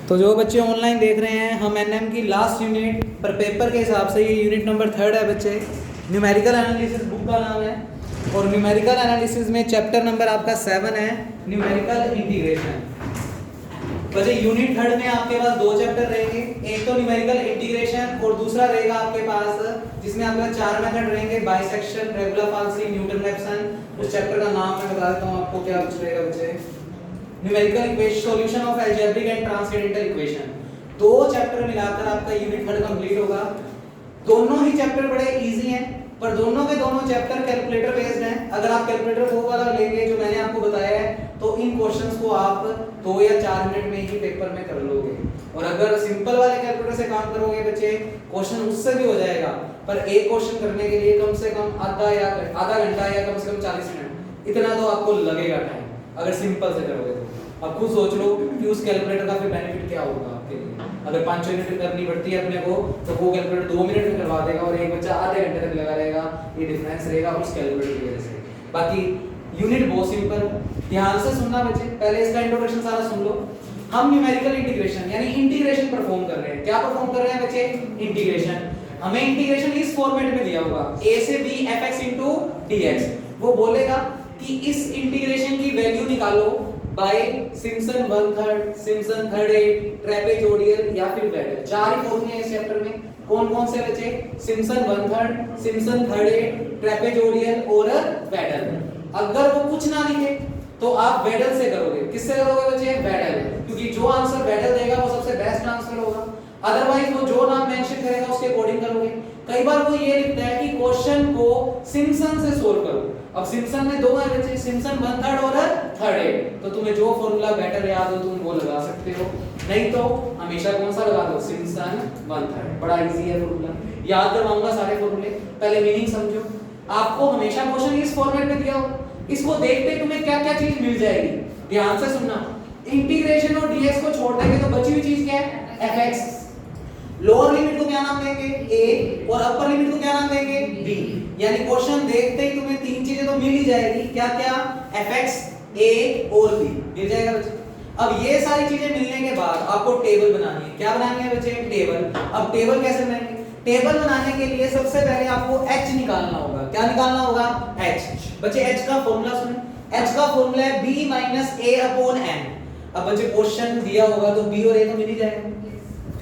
तो जो बच्चे ऑनलाइन देख रहे हैं, हम एनएम की लास्ट यूनिट पर पेपर के हिसाब से ये यूनिट नंबर 3 है बच्चे। न्यूमेरिकल एनालिसिस बुक का नाम है और न्यूमेरिकल एनालिसिस में चैप्टर नंबर आपका 7 है, न्यूमेरिकल इंटीग्रेशन। बच्चे यूनिट 3 में आपके पास दो चैप्टर रहेंगे, एक तो न्यूमेरिकल इंटीग्रेशन और दूसरा रहेगा आपके पास जिसमें आपके पास 4 मेथड रहेंगे, bisection, regular false ceiling, Newton Raphson. उस चैप्टर का नाम मैं बता देता हूँ आपको क्या कुछ रहेगा बच्चे। Numerical equation, solution of algebraic and transcendental equation. दो चैप्टर मिलाकर आपका यूनिट 3 कंप्लीट होगा। दोनों ही चैप्टर बड़े इजी हैं, पर दोनों के दोनों चैप्टर कैलकुलेटर बेस्ड हैं। अगर आप कैलकुलेटर वो वाला लेंगे जो मैंने आपको बताया है, तो इन क्वेश्चंस को आप 2 या 4 मिनट में ही पेपर में कर लोगे। और अगर सिंपल वाले कैलकुलेटर से काम करोगे बच्चे, क्वेश्चन उससे भी हो जाएगा, पर एक क्वेश्चन करने के लिए कम से कम आधा घंटा या कम से कम 40 मिनट इतना तो आपको लगेगा टाइम, अगर सिंपल से करोगे तो। अब खुद सोच लो कि उस कैलकुलेटर का फिर बेनिफिट क्या होगा आपके लिए। अगर 5 मिनट करनी पड़ती है अपने को, तो वो कैलकुलेटर 2 मिनट में करवा देगा और एक बच्चा आधे घंटे तक लगा रहेगा। ये डिफरेंस रहेगा उस कैलकुलेटर की वजह से। बाकी यूनिट बहुत सिंपल, ध्यान से सुनना बच्चे। पहले इसका इंट्रोडक्शन सारा सुन लो। हम न्यूमेरिकल इंटीग्रेशन यानी इंटीग्रेशन परफॉर्म कर रहे हैं। क्या परफॉर्म कर रहे हैं बच्चे? इंटीग्रेशन। हमें इंटीग्रेशन इस फॉर्मेट में दिया होगा, a से b fx dx। वो बोलेगा कि इस इंटीग्रेशन की वैल्यू निकालो बाय सिम्पसन 1/3, सिम्पसन 3/8, ट्रेपेजोइडल या फिर वेडल। 4 ही फॉर्मूले हैं इस चैप्टर में। कौन कौन से बच्चे? सिम्पसन 1/3, सिम्पसन 3/8, ट्रेपेजोइडल और वेडल। अगर वो कुछ ना लिखे तो आप वेडल से करोगे। किससे करोगे बच्चे? वेडल, क्योंकि जो आंसर वेडल देगा वो सबसे बेस्ट आंसर होगा। अदरवाइज वो जो नाम मेंशन करेगा उसके अकॉर्डिंग करोगे। कई बार वो ये लिखता है कि क्वेश्चन को सिम्पसन से सोल्व करो। अब सिम्पसन में दो है बच्चे, सिम्पसन 1/3 और 3/8, तो तुम्हें जो फॉर्मूला बेटर याद हो तुम वो लगा सकते हो। नहीं तो हमेशा कौन सा लगा दो? सिम्पसन 1/3। बड़ा इजी है फॉर्मूला, याद करवाऊंगा सारे फॉर्मूले। पहले मीनिंग समझो। आपको हमेशा क्वेश्चन इस फॉर्मेट में दिया हो, इसको देखते तुम्हें क्या क्या चीज मिल जाएगी, ध्यान से सुनना। इंटीग्रेशन और डीएक्स को छोड़ देंगे तो बची हुई चीज क्या है? एफएक्स। लोअर लिमिट को क्या नाम देंगे? a, और अपर लिमिट को क्या नाम देंगे? b। यानी क्वेश्चन देखते ही तुम्हें तीन चीजें तो मिल ही जाएगी। क्या क्या? fx, a और b मिल जाएगा बच्चे। अब ये सारी चीजें मिलने के बाद आपको टेबल बनानी है। क्या बनानी है बच्चे? टेबल। अब टेबल कैसे बनाएंगे? टेबल बनाने के लिए सबसे पहले आपको h निकालना होगा। क्या निकालना होगा? h। बच्चे h का फॉर्मूला सुनो। h का फॉर्मूला है b - a/n। अब बच्चे क्वेश्चन दिया होगा तो b और a तो मिल ही जाएगा।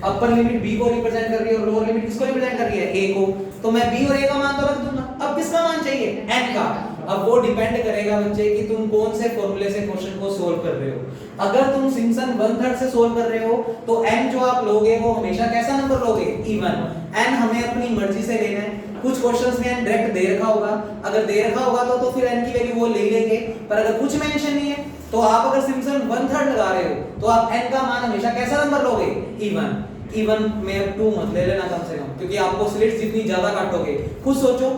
अपर लिमिट b को रिप्रेजेंट कर रही है और लोअर लिमिट किसको रिप्रेजेंट कर रही है? a को। तो मैं b और a का मान तो रख दूंगा। अब किसका मान चाहिए? n का। अब वो डिपेंड करेगा बच्चे कि तुम कौन से फॉर्मूले से क्वेश्चन को सोल्व कर रहे हो। अगर तुम सिम्पसन 1/3 से सोल्व कर रहे हो तो n जो आप लोगे वो हमेशा कैसा नंबर लोगे? इवन। n हमें अपनी मर्जी से लेना है। कुछ क्वेश्चंस में n डायरेक्ट दे रखा होगा, अगर दे रखा होगा तो फिर n की वैल्यू वो ले लेंगे, पर अगर कुछ मेंशन नहीं है तो आप अगर सिम्पसन 1/3 लगा रहे हो तो आप n का मान हमेशा कैसा नंबर लोगे? इवन। इवन में 2 मत ले लेना कम से कम, क्योंकि आपको स्लिट्स जितनी ज्यादा काटोगे। खुद सोचो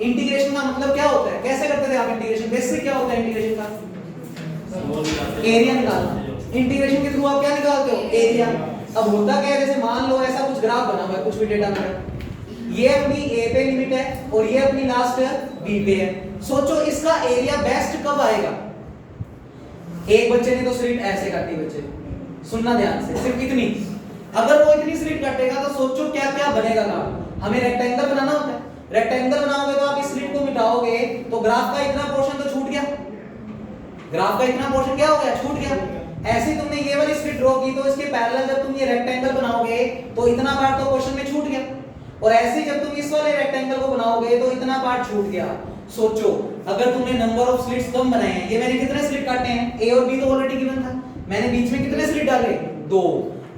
इंटीग्रेशन का मतलब क्या होता है? कैसे करते थे आप इंटीग्रेशन? बेसिक क्या होता है इंटीग्रेशन का? एरिया निकालना। इंटीग्रेशन के थ्रू आप क्या निकालते हो? एरिया। अब होता क्या है, जैसे मान लो ऐसा कुछ ग्राफ बना हुआ है, कुछ भी डेटा में, ये अपनी a पे लिमिट है और ये अपनी लास्ट b पे है। सोचो इसका एरिया बेस्ट कब आएगा? एक बच्चे ने तो स्लिट ऐसे काटी। बच्चे सुनना ध्यान से, सिर्फ इतनी। अगर वो इतनी स्लिट काटेगा तो सोचो क्या क्या बनेगा ग्राफ। हमें रेक्टेंगल बनाना होता है। रेक्टेंगल बनाओगे तो आप इस स्लिट को मिटाओगे तो ग्राफ का इतना पोर्शन तो छूट गया। ग्राफ का इतना पोर्शन क्या हो गया? छूट गया। ऐसे ही तुमने ये वाली स्लिट ड्रॉ की तो इसके पैरेलल जब तुम ये रेक्टेंगल बनाओगे तो इतना पार्ट तो क्वेश्चन में छूट गया, और ऐसे ही जब तुम इस वाले रेक्टेंगल को बनाओगे तो इतना पार्ट छूट गया। सोचो अगर तुमने नंबर ऑफ स्लिट्स कम बनाए हैं, ये मैंने कितने स्लिट काटे हैं? a और b तो ऑलरेडी गिवन था। मैंने बीच में कितने स्लिट डाले? 2।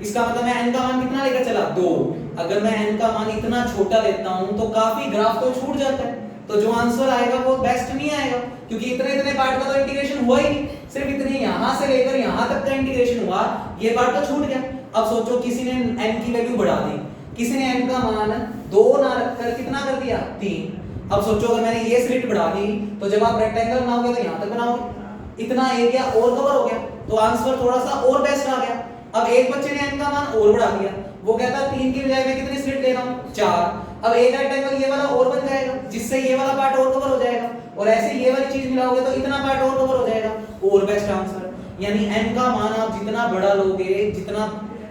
इसका मतलब मैं n का मान कितना लेकर चला? 2। अगर मैं n का मान इतना छोटा लेता हूं तो काफी ग्राफ तो छूट जाता है, तो जो आंसर आएगा वो बेस्ट नहीं आएगा, क्योंकि इतने इतने पार्ट का तो इंटीग्रेशन हुआ ही नहीं। सिर्फ इतने यहां से लेकर यहां तक का इंटीग्रेशन हुआ, ये पार्ट तो छूट गया। अब सोचो किसी ने n की वैल्यू बढ़ा दी, किसी ने n का मान 2 ना रखकर कितना कर दिया? 3। अब सोचो अगर मैंने ये स्लिट बढ़ा दी तो जब आप रेक्टेंगल बनाओगे तो यहां तक बनाओगे, इतना एरिया और कवर हो गया, तो आंसर थोड़ा सा और बेस्ट आ गया। अब एक बच्चे ने n का मान और बढ़ा दिया, वो कहता है 3 की बजाय मैं कितनी स्लिट ले रहा हूं? 4। अब एक रेक्टेंगल ये वाला और बन जाएगा, जिससे ये वाला पार्ट और कवर हो जाएगा, और ऐसे ये वाली चीज मिलाओगे तो इतना पार्ट और कवर हो जाएगा, और बेस्ट आंसर। यानी n का मान आप जितना बड़ा लोगे, जितना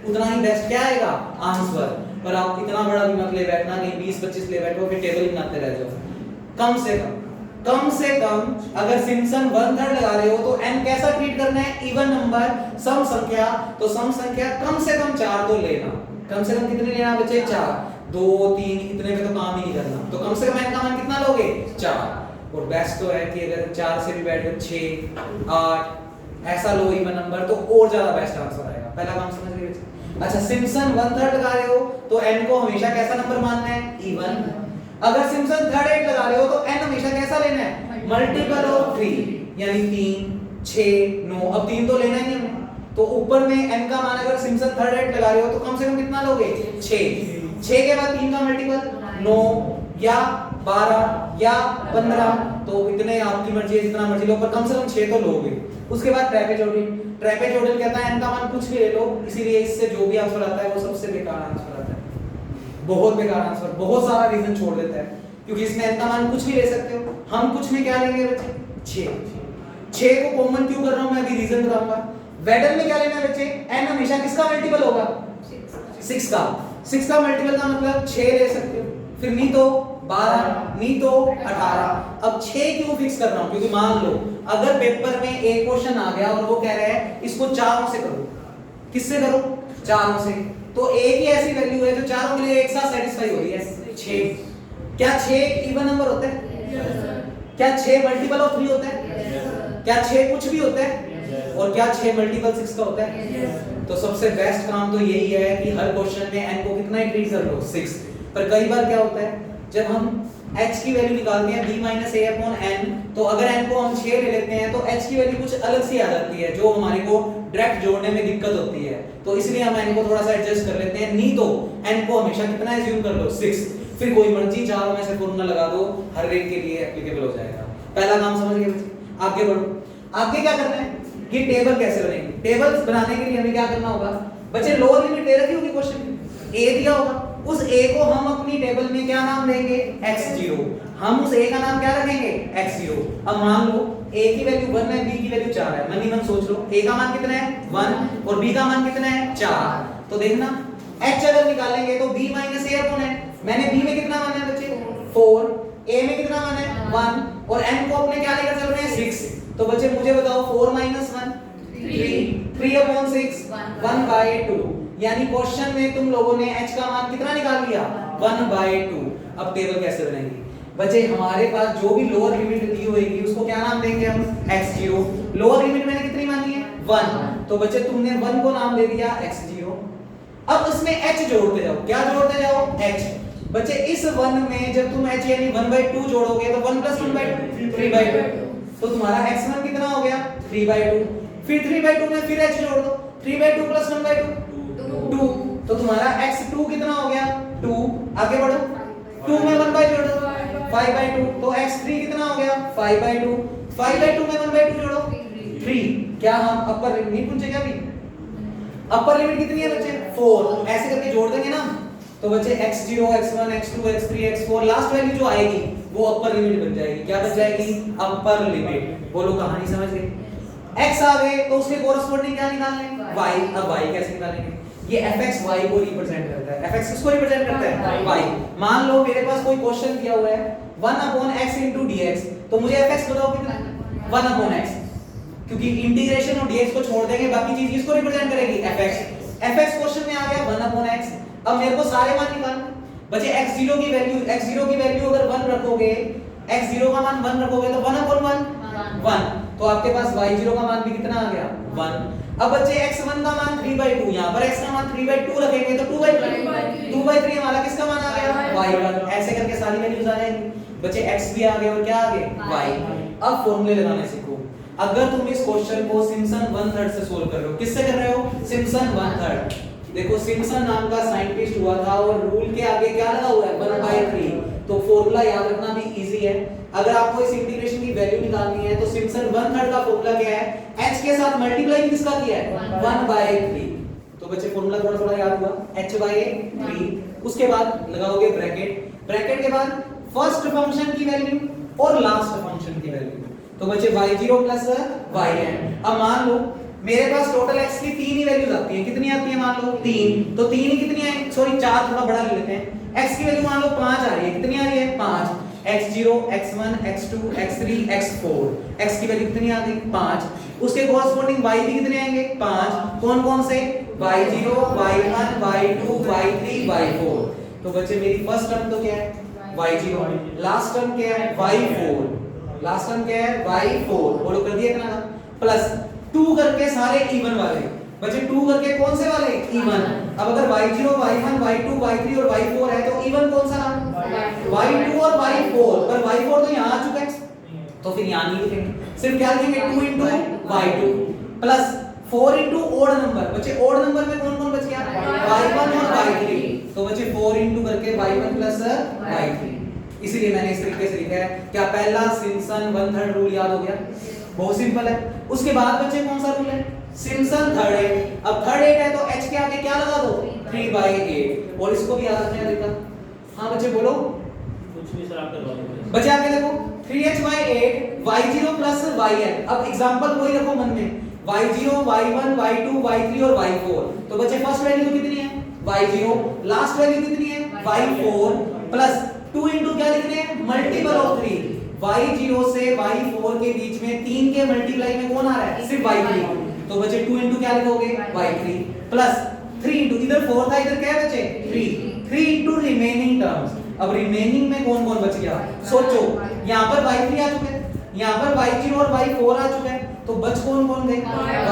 उतना ही बेस्ट क्या आएगा आंसर। पर आप इतना बड़ा भी मत ले बैठना, कहीं 20-25 ले बैठो फिर टेबल बनाते रह जाओ। कम से कम अगर सिम्पसन 1/3 लगा रहे हो तो n कैसा ट्रीट करना है, इवन नंबर, सम संख्या। तो सम संख्या कम से कम 4 तो लेना। कम से कम कितने लेना बच्चे, 4। 2 3 इतने में तो काम ही नहीं करना, तो कम से कम n का मान कितना लोगे, 4। और बेस्ट तो है कि अगर 4 से भी बैठ गए 6 8 ऐसा लो इवन नंबर, तो और ज्यादा बेस्ट आंसर आएगा। पहला काम समझ गए बच्चे। अच्छा, सिम्पसन 1/3 लगा रहे हो तो n को हमेशा कैसा नंबर मानना है, इवन। अगर सिम्पसन 3/8 लगा रहे हो तो n हमेशा कैसा लेना है, मल्टीपल ऑफ 3, यानी 3 6 9। अब 3 तो लेना ही है हमें, तो ऊपर में n का मान अगर सिम्पसन 3/8 लगा रहे हो तो कम से कम कितना लोगे, 6 के बाद 3 का मल्टीपल 9 या 12 या 15, तो इतने आपकी मर्जी है जितना मर्जी लो, पर कम से कम 6 तो लोगे। उसके बाद ट्रेपेजोइडल कहता है n का मान कुछ भी ले लो, इसीलिए इससे जो भी आंसर आता है वो सबसे बेकार आंसर आता है, बहुत बेकार आंसर, बहुत सारा रीजन छोड़ देता है, क्योंकि इसमें n का मान कुछ भी ले सकते हो। हम कुछ में क्या लेंगे बच्चे, 6 को कॉमन क्यों कर रहा हूं मैं, अभी रीजन बताऊंगा। वेडल में क्या लेना है बच्चे, n हमेशा किसका मल्टीपल होगा, 6 का। 6 का मल्टीपल का मतलब 6 ले सकते हो, फिर नहीं तो 12, नहीं तो 18। अब 6 क्यों फिक्स कर रहा हूं, क्योंकि मान लो अगर पेपर में एक क्वेश्चन आ गया और वो कह रहा है इसको 4 से करो, किससे करो, 4 से, तो एक ही ऐसी वैल्यू है जो चारों के लिए एक साथ सेटिस्फाई हो रही है, 6। क्या 6 एक इवन नंबर होता है, क्या 6 मल्टीपल ऑफ 3 होता है, क्या 6 कुछ भी होता है, और क्या 6 मल्टीपल 6 का होता है। तो सबसे बेस्ट काम तो यही है कि हर क्वेश्चन में n को कितना इंक्रीज कर लो, 6। पर कई बार क्या होता है, जब हम h की वैल्यू निकालते हैं b - a/n, तो अगर n को हम 6 ले लेते हैं तो h की वैल्यू कुछ अलग सी आ जाती है जो हमारे को डायरेक्ट जोड़ने में दिक्कत होती है, तो इसलिए हम n को थोड़ा सा एडजस्ट कर लेते हैं। नहीं तो n को हमेशा कितना एज्यूम कर लो, 6, फिर कोई मर्जी चारों में से फॉर्मूला लगा दो, हर एक के लिए एप्लीकेबल हो जाएगा। पहला काम समझ गए बच्चे, आगे बढ़ो। आगे क्या करना है कि टेबल कैसे बनेगी। टेबल बनाने के लिए हमें क्या करना होगा बच्चे, लोअर लिमिट दे रखी होगी क्वेश्चन में, a दिया होगा, उस a को हम अपनी टेबल में क्या नाम देंगे, x0। हम उस a का नाम क्या रखेंगे, x0। अब मान लो a की वैल्यू 1 है, b की वैल्यू 4 है, मन ही मन सोच लो a का मान कितना है 1 और b का मान कितना है 4। तो देखना h अगर निकालेंगे तो b - a कौन है, मैंने b में कितना मान है बच्चे 4, a में कितना मान है 1 और n को अपने क्या लेकर चल रहे हैं 6। तो बच्चे मुझे बताओ 4 - 1 3/6 1/2, यानी क्वेश्चन में तुम लोगों ने h का मान कितना निकाल लिया 1/2। अब टेबल कैसे बनेगी बच्चे, हमारे पास जो भी लोअर लिमिट दी होगी उसको क्या नाम देंगे हम, x0। लोअर लिमिट मैंने कितनी मानी है 1, तो बच्चे तुमने 1 को नाम दे दिया x0। अब इसमें h जोड़ते जाओ, क्या जोड़ते जाओ, h। बच्चे इस 1 में जब तुम h यानी 1/2 जोड़ोगे तो 1 + 1/2 3/2, तो तुम्हारा x1 कितना हो गया 3/2, फिर 3/2 में फिर h जोड़ दो, 3/2 + 1/2 2, तो तुम्हारा x2 कितना हो गया 2। आगे बढ़ो, 2 में 1/2 जोड़ दो 5/2, तो x3 कितना हो गया 5/2, 5/2 में 1/2 जोड़ो 3। क्या हम अपर लिमिट नहीं पूछे क्या अभी, अपर लिमिट कितनी है बच्चे 4, ऐसे करके जोड़ देंगे ना, तो बच्चे x0 x1 x2 x3 x4 last value जो आएगी वो अपर लिमिट बन जाएगी। क्या बन जाएगी, अपर लिमिट। बोलो कहानी समझ गए, x आ गए तो उसके कोरस्पोंडिंग क्या निकालने, y। अब y कैसे निकालेंगे, ये fx y को रिप्रेजेंट करता है, fx किसको रिप्रेजेंट करता है, y। मान लो मेरे पास कोई क्वेश्चन दिया हुआ है 1/x * dx, तो मुझे fx बताओ कितना 1/x, क्योंकि इंटीग्रेशन और dx को छोड़ देंगे, बाकी चीज किसको रिप्रेजेंट करेगी, fx क्वेश्चन में आ गया 1/x। अब मेरे को सारे मान निकालना बच्चे, x0 की वैल्यू अगर 1 रखोगे, x0 का मान 1 रखोगे तो 1/1 1, तो आपके पास y0 का मान भी कितना आ गया 1। अब बच्चे x1 का मान 3/2, यहां पर x का मान 3/2 रखेंगे तो 2/3 हमारा किसका मान आ गया y1। ऐसे करके सारी वैल्यूज आ जाएंगी बच्चे, x भी आ गए और क्या आ गए y। अब फॉर्मूले लगाने सीखो। अगर तुम इस क्वेश्चन को सिम्पसन 1/3 से सोल्व कर रहे हो, किससे कर रहे हो, सिम्पसन 1/3। देखो सिम्पसन नाम का साइंटिस्ट हुआ था और रूल के आगे क्या लगा हुआ है 1/3, तो फॉर्मूला याद रखना भी इजी है। अगर आपको इस इंटीग्रेशन की वैल्यू निकालनी है तो सिम्पसन 1/3 का फॉर्मूला क्या है, h के साथ मल्टीप्लाई किसका किया है 1/3। तो बच्चे फॉर्मूला थोड़ा थोड़ा याद हुआ, h/3। उसके बाद लगाओगे ब्रैकेट, ब्रैकेट के बाद फर्स्ट फंक्शन की वैल्यू और लास्ट फंक्शन की वैल्यू, तो बच्चे y0 + yn। अब मान लो मेरे पास टोटल x की 3 ही वैल्यूज आती हैं, कितनी आती है मान लो 3, तो 3 ही कितनी है, सॉरी 4 थोड़ा बड़ा ले लेते हैं। x की वैल्यू मान लो 5 आ रही है, कितनी आ रही है 5, x0 x1 x2 x3 x4, x की वैल्यू कितनी आ गई 5, उसके कोरस्पोंडिंग y भी कितने आएंगे 5, कौन कौन से y0 y1 y2 y3 y4। तो बच्चे मेरी फर्स्ट टर्म तो क्या है y0, लास्ट टर्म क्या है y4, लास्ट टर्म क्या है y4, बोलो कर दिया इतना, प्लस 2 करके सारे इवन वाले बच्चे, 2 करके कौन से वाले इवन। अब अगर y0 y1 y2 y3 और y4 है तो इवन कौन सा y2 और y4, पर y4 तो यहां आ चुका है तो फिर यहां नहीं लिखेंगे, सिर्फ क्या लिखेंगे 2 into y2 plus 4 into odd number. बच्चे ओड नंबर में कौन कौन बच गया y1 और y3, तो बच्चे 4 into करके y1 प्लस y3, इसीलिए मैंने इस तरीके से लिखा है। क्या पहला सिम्पसन 1/3 रूल याद हो गया, बहुत सिंपल है। उसके बाद बच्चे कौन सा रूल है सिम्पसन 3/8, अब 3/8 है तो h के आगे क्या लगा दो 3/8, और इसको भी याद रखना है देखा। हां बच्चे बोलो कुछ भी सर आप करवा दो। बच्चे आगे देखो 3h/8 y0 प्लस yn, अब एग्जांपल वही रखो मन में y0 y1 y2 y3 और y4, तो बच्चे फर्स्ट वैल्यू कितनी है y0, लास्ट वैल्यू कितनी है y4 प्लस 2 into क्या लिखने हैं मल्टीपल ऑफ 3, y0 से y4 के बीच में 3 के मल्टीप्लाई में कौन आ रहा है सिर्फ y3, तो बच्चे 2 into क्या लिखोगे y3 प्लस 3 into इधर 4 था इधर क्या है बच्चे 3 into रिमेनिंग टर्म्स। अब रिमेनिंग में कौन कौन बच गया सोचो, यहां पर y3 आ चुके हैं, यहां पर y0 और y4 आ चुके हैं, तो बच कौन कौन गए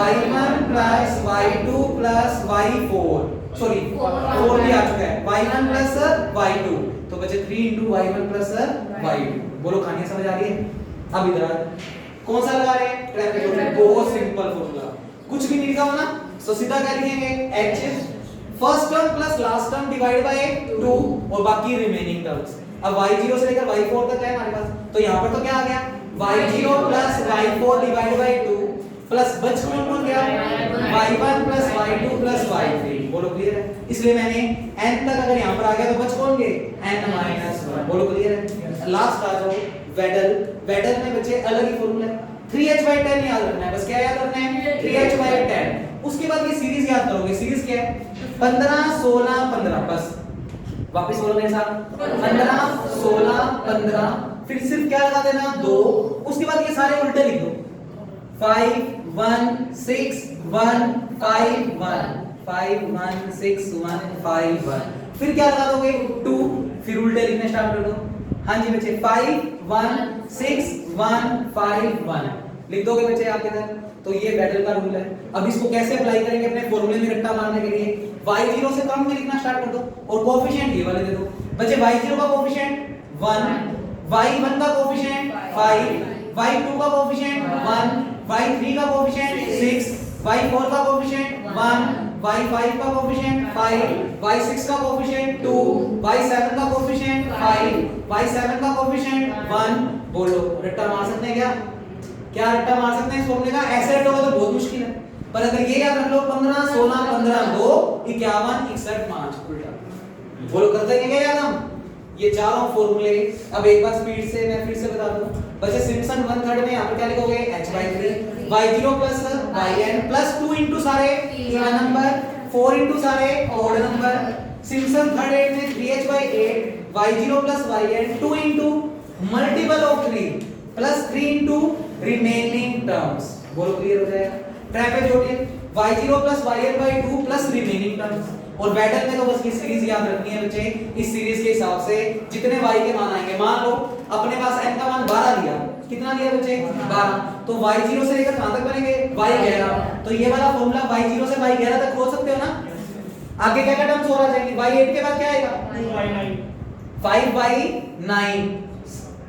y1 plus y2 plus y4, sorry 4 भी आ चुका है y1 प्लस y2, तो बचे 3 into y1 प्लस y2। बोलो कहानी समझ आ रही है। अब इधर कौन सा लगा रहे हैं ट्रैपेजोइड, बहुत सिंपल फॉर्मूला, कुछ भी नहीं लिखा हो ना तो सीधा क्या लिखेंगे h first term plus last term divide by 2 और बाकी रिमेनिंग टर्म्स। अब y0 से लेकर y4 तक है हमारे पास, तो यहां पर तो क्या आ गया y0 plus y4 divide by 2 plus बच कौन कौन गया y1 plus y2 plus y3। बोलो क्लियर है, इसलिए मैंने n तक अगर यहां पर आ गया तो बच कौन गए n माइनस 1। बोलो क्लियर है। लास्ट आ जाओ वेडल, वेडल में बच्चे अलग ही फॉर्मूला है 3h/10 याद रखना है, बस क्या याद रखना है 3h/10। उसके बाद ये सीरीज याद करोगे, सीरीज क्या है 15 16 15, बस वापस बोलो मेरे साथ 15 16 15, फिर सिर्फ क्या लगा देना 2, उसके बाद ये सारे उल्टे लिख दो 5 1 6 1 5 1 5 1 6 1 5 1, फिर क्या लगा दोगे 2, फिर उल्टे लिखने स्टार्ट कर दो। हाँ जी बच्चे 5 1 6 1 5 1 लिख दोगे बच्चे आप इधर, तो ये बैटल का रूल है। अब इसको कैसे अप्लाई करेंगे अपने फॉर्मूले में रट्टा मारने के लिए, y0 से कम में लिखना स्टार्ट कर दो और कोएफिशिएंट ये वाले दे दो। बच्चे y0 का कोएफिशिएंट 1, y1 का कोएफिशिएंट 5, y2 का कोएफिशिएंट 1, y3 का कोएफिशिएंट 6, y4 का कोएफिशिएंट 1, y5 का कोएफिशिएंट 5, y6 का कोएफिशिएंट 2, y7 का कोएफिशिएंट 5, y7 का कोएफिशिएंट 1। बोलो रट्टा मार सकते हैं क्या रट्टा मार सकते हैं इस फॉर्मूले का? ऐसे रट्टा तो बहुत मुश्किल है, पर अगर ये याद रख लो 15 16 15 2 51 61 5 उल्टा। बोलो करते हैं क्या याद हम ये चारों फॉर्मूले। अब एक बार स्पीड से मैं फिर से बता दूं बच्चे, सिम्पसन 1/3 में यहां पर क्या लिखोगे h/3 y0 plus yn plus 2 into सारे इवन नंबर 4 into सारे ऑड नंबर। सिम्पसन 3/8 में 3h/8 y0 plus yn 2 into multiple of 3 plus 3 into remaining terms. बोलो क्लियर हो जाएगा। ट्रैपेजोइड y0 plus yn/2 plus remaining terms. और बैटल में तो बस ये सीरीज याद रखनी है बच्चे, इस सीरीज के हिसाब से जितने y के मान आएंगे, मान लो अपने पास n का मान 12 लिया, कितना लिया बच्चे 12, तो y0 से लेकर कहां तक बनेंगे y11, तो ये वाला फॉर्मूला y0 से y11 तक खोल सकते हो ना। आगे क्या क्या टर्म्स और आ जाएंगे, y8 के बाद क्या आएगा 2y9 5y9,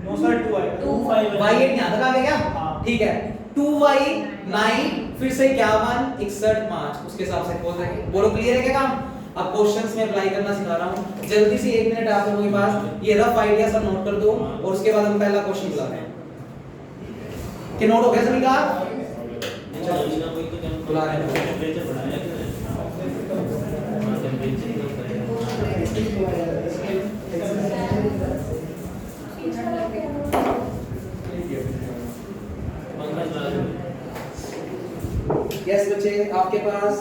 no sir 2y8 y8 यहां तक आ गया क्या, ठीक है 2y9 फिर से 51 61 5, उसके हिसाब से खोल देंगे। बोलो क्लियर है क्या काम। अब क्वेश्चंस में अप्लाई करना सिखा रहा हूं, जल्दी से 1 मिनट आप लोगों के पास ये रफ आइडिया सब नोट कर दो और उसके बाद हम पहला क्वेश्चन बुलाते हैं। कि नोट हो गया सभी का? बुला रहे हैं टेंपरेचर बढ़ाया यस बच्चे बच्चे आपके पास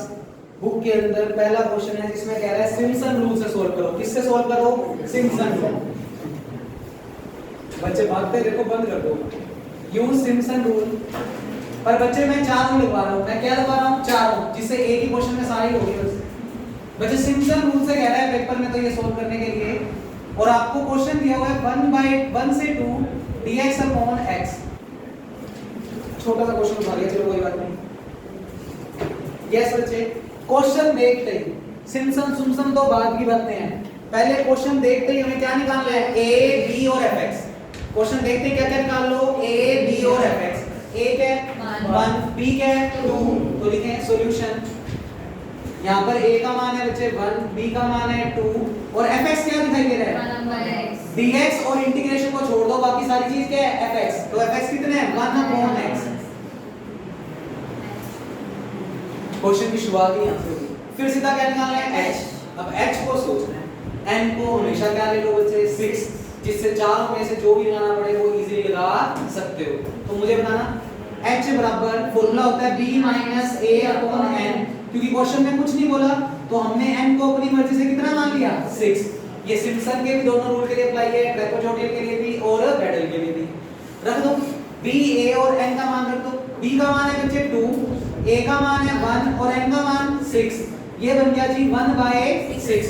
बुक के अंदर पहला क्वेश्चन है जिसमें कह रहा है सिम्पसन रूल से सॉल्व करो। किससे सॉल्व करो? Simpson rule. बच्चे भागते देखो, बंद कर दो। Use Simpson rule. पर बच्चे मैं 4 नहीं लिखवा रहा हूं, मैं क्या लिखवा रहा हूं? 4, जिससे एक ही क्वेश्चन में सारी होगी बस। बच्चे सिम्पसन रूल से कह रहा है पेपर में, तो ये सोल्व करने के लिए, और आपको क्वेश्चन दिया हुआ है 1/1 से 2 dx अपॉन x। छोटा सा क्वेश्चन उठा लिया, चलो कोई बात नहीं। यस बच्चे, क्वेश्चन देखते ही सिम्पसन सुमसन तो बाद की बातें हैं, पहले क्वेश्चन देखते ही हमें क्या निकालना है? a b और fx। क्वेश्चन देखते ही क्या क्या निकाल लो? a b और fx। a क्या है? 1, b क्या है? 2, तो लिखें सॉल्यूशन। यहाँ पर a का मान है बच्चे 1, b का मान है 2, और fx क्या दिखाई दे रहा है? dx, और इंटीग्रेशन को छोड़ दो, बाकी सारी चीज क्या है? fx। तो fx कितने हैं? 1/x। क्वेश्चन की शुरुआत ही यहाँ से होगी। फिर सीधा क्या निकालना है? h। अब h को सोचना है, n को हमेशा क्या ले लो बच्चे? 6, जिससे चारों में से जो भी लगाना पड़े वो इजीली लगा सकते हो। तो मुझे बताना h बराबर फॉर्मूला होता है b minus a upon n, क्योंकि क्वेश्चन में कुछ नहीं बोला तो हमने n को अपनी मर्जी से कितना मान लिया? 6। ये सिम्पसन के भी दोनों रूल के लिए अप्लाई है, ट्रैपेजॉइडल के लिए भी और गैडल के लिए भी। रख दो b, a और n का मान रख दो। b का मान है बच्चे 2, a का मान है 1 और n का मान 6। ये बन गया जी 1/6।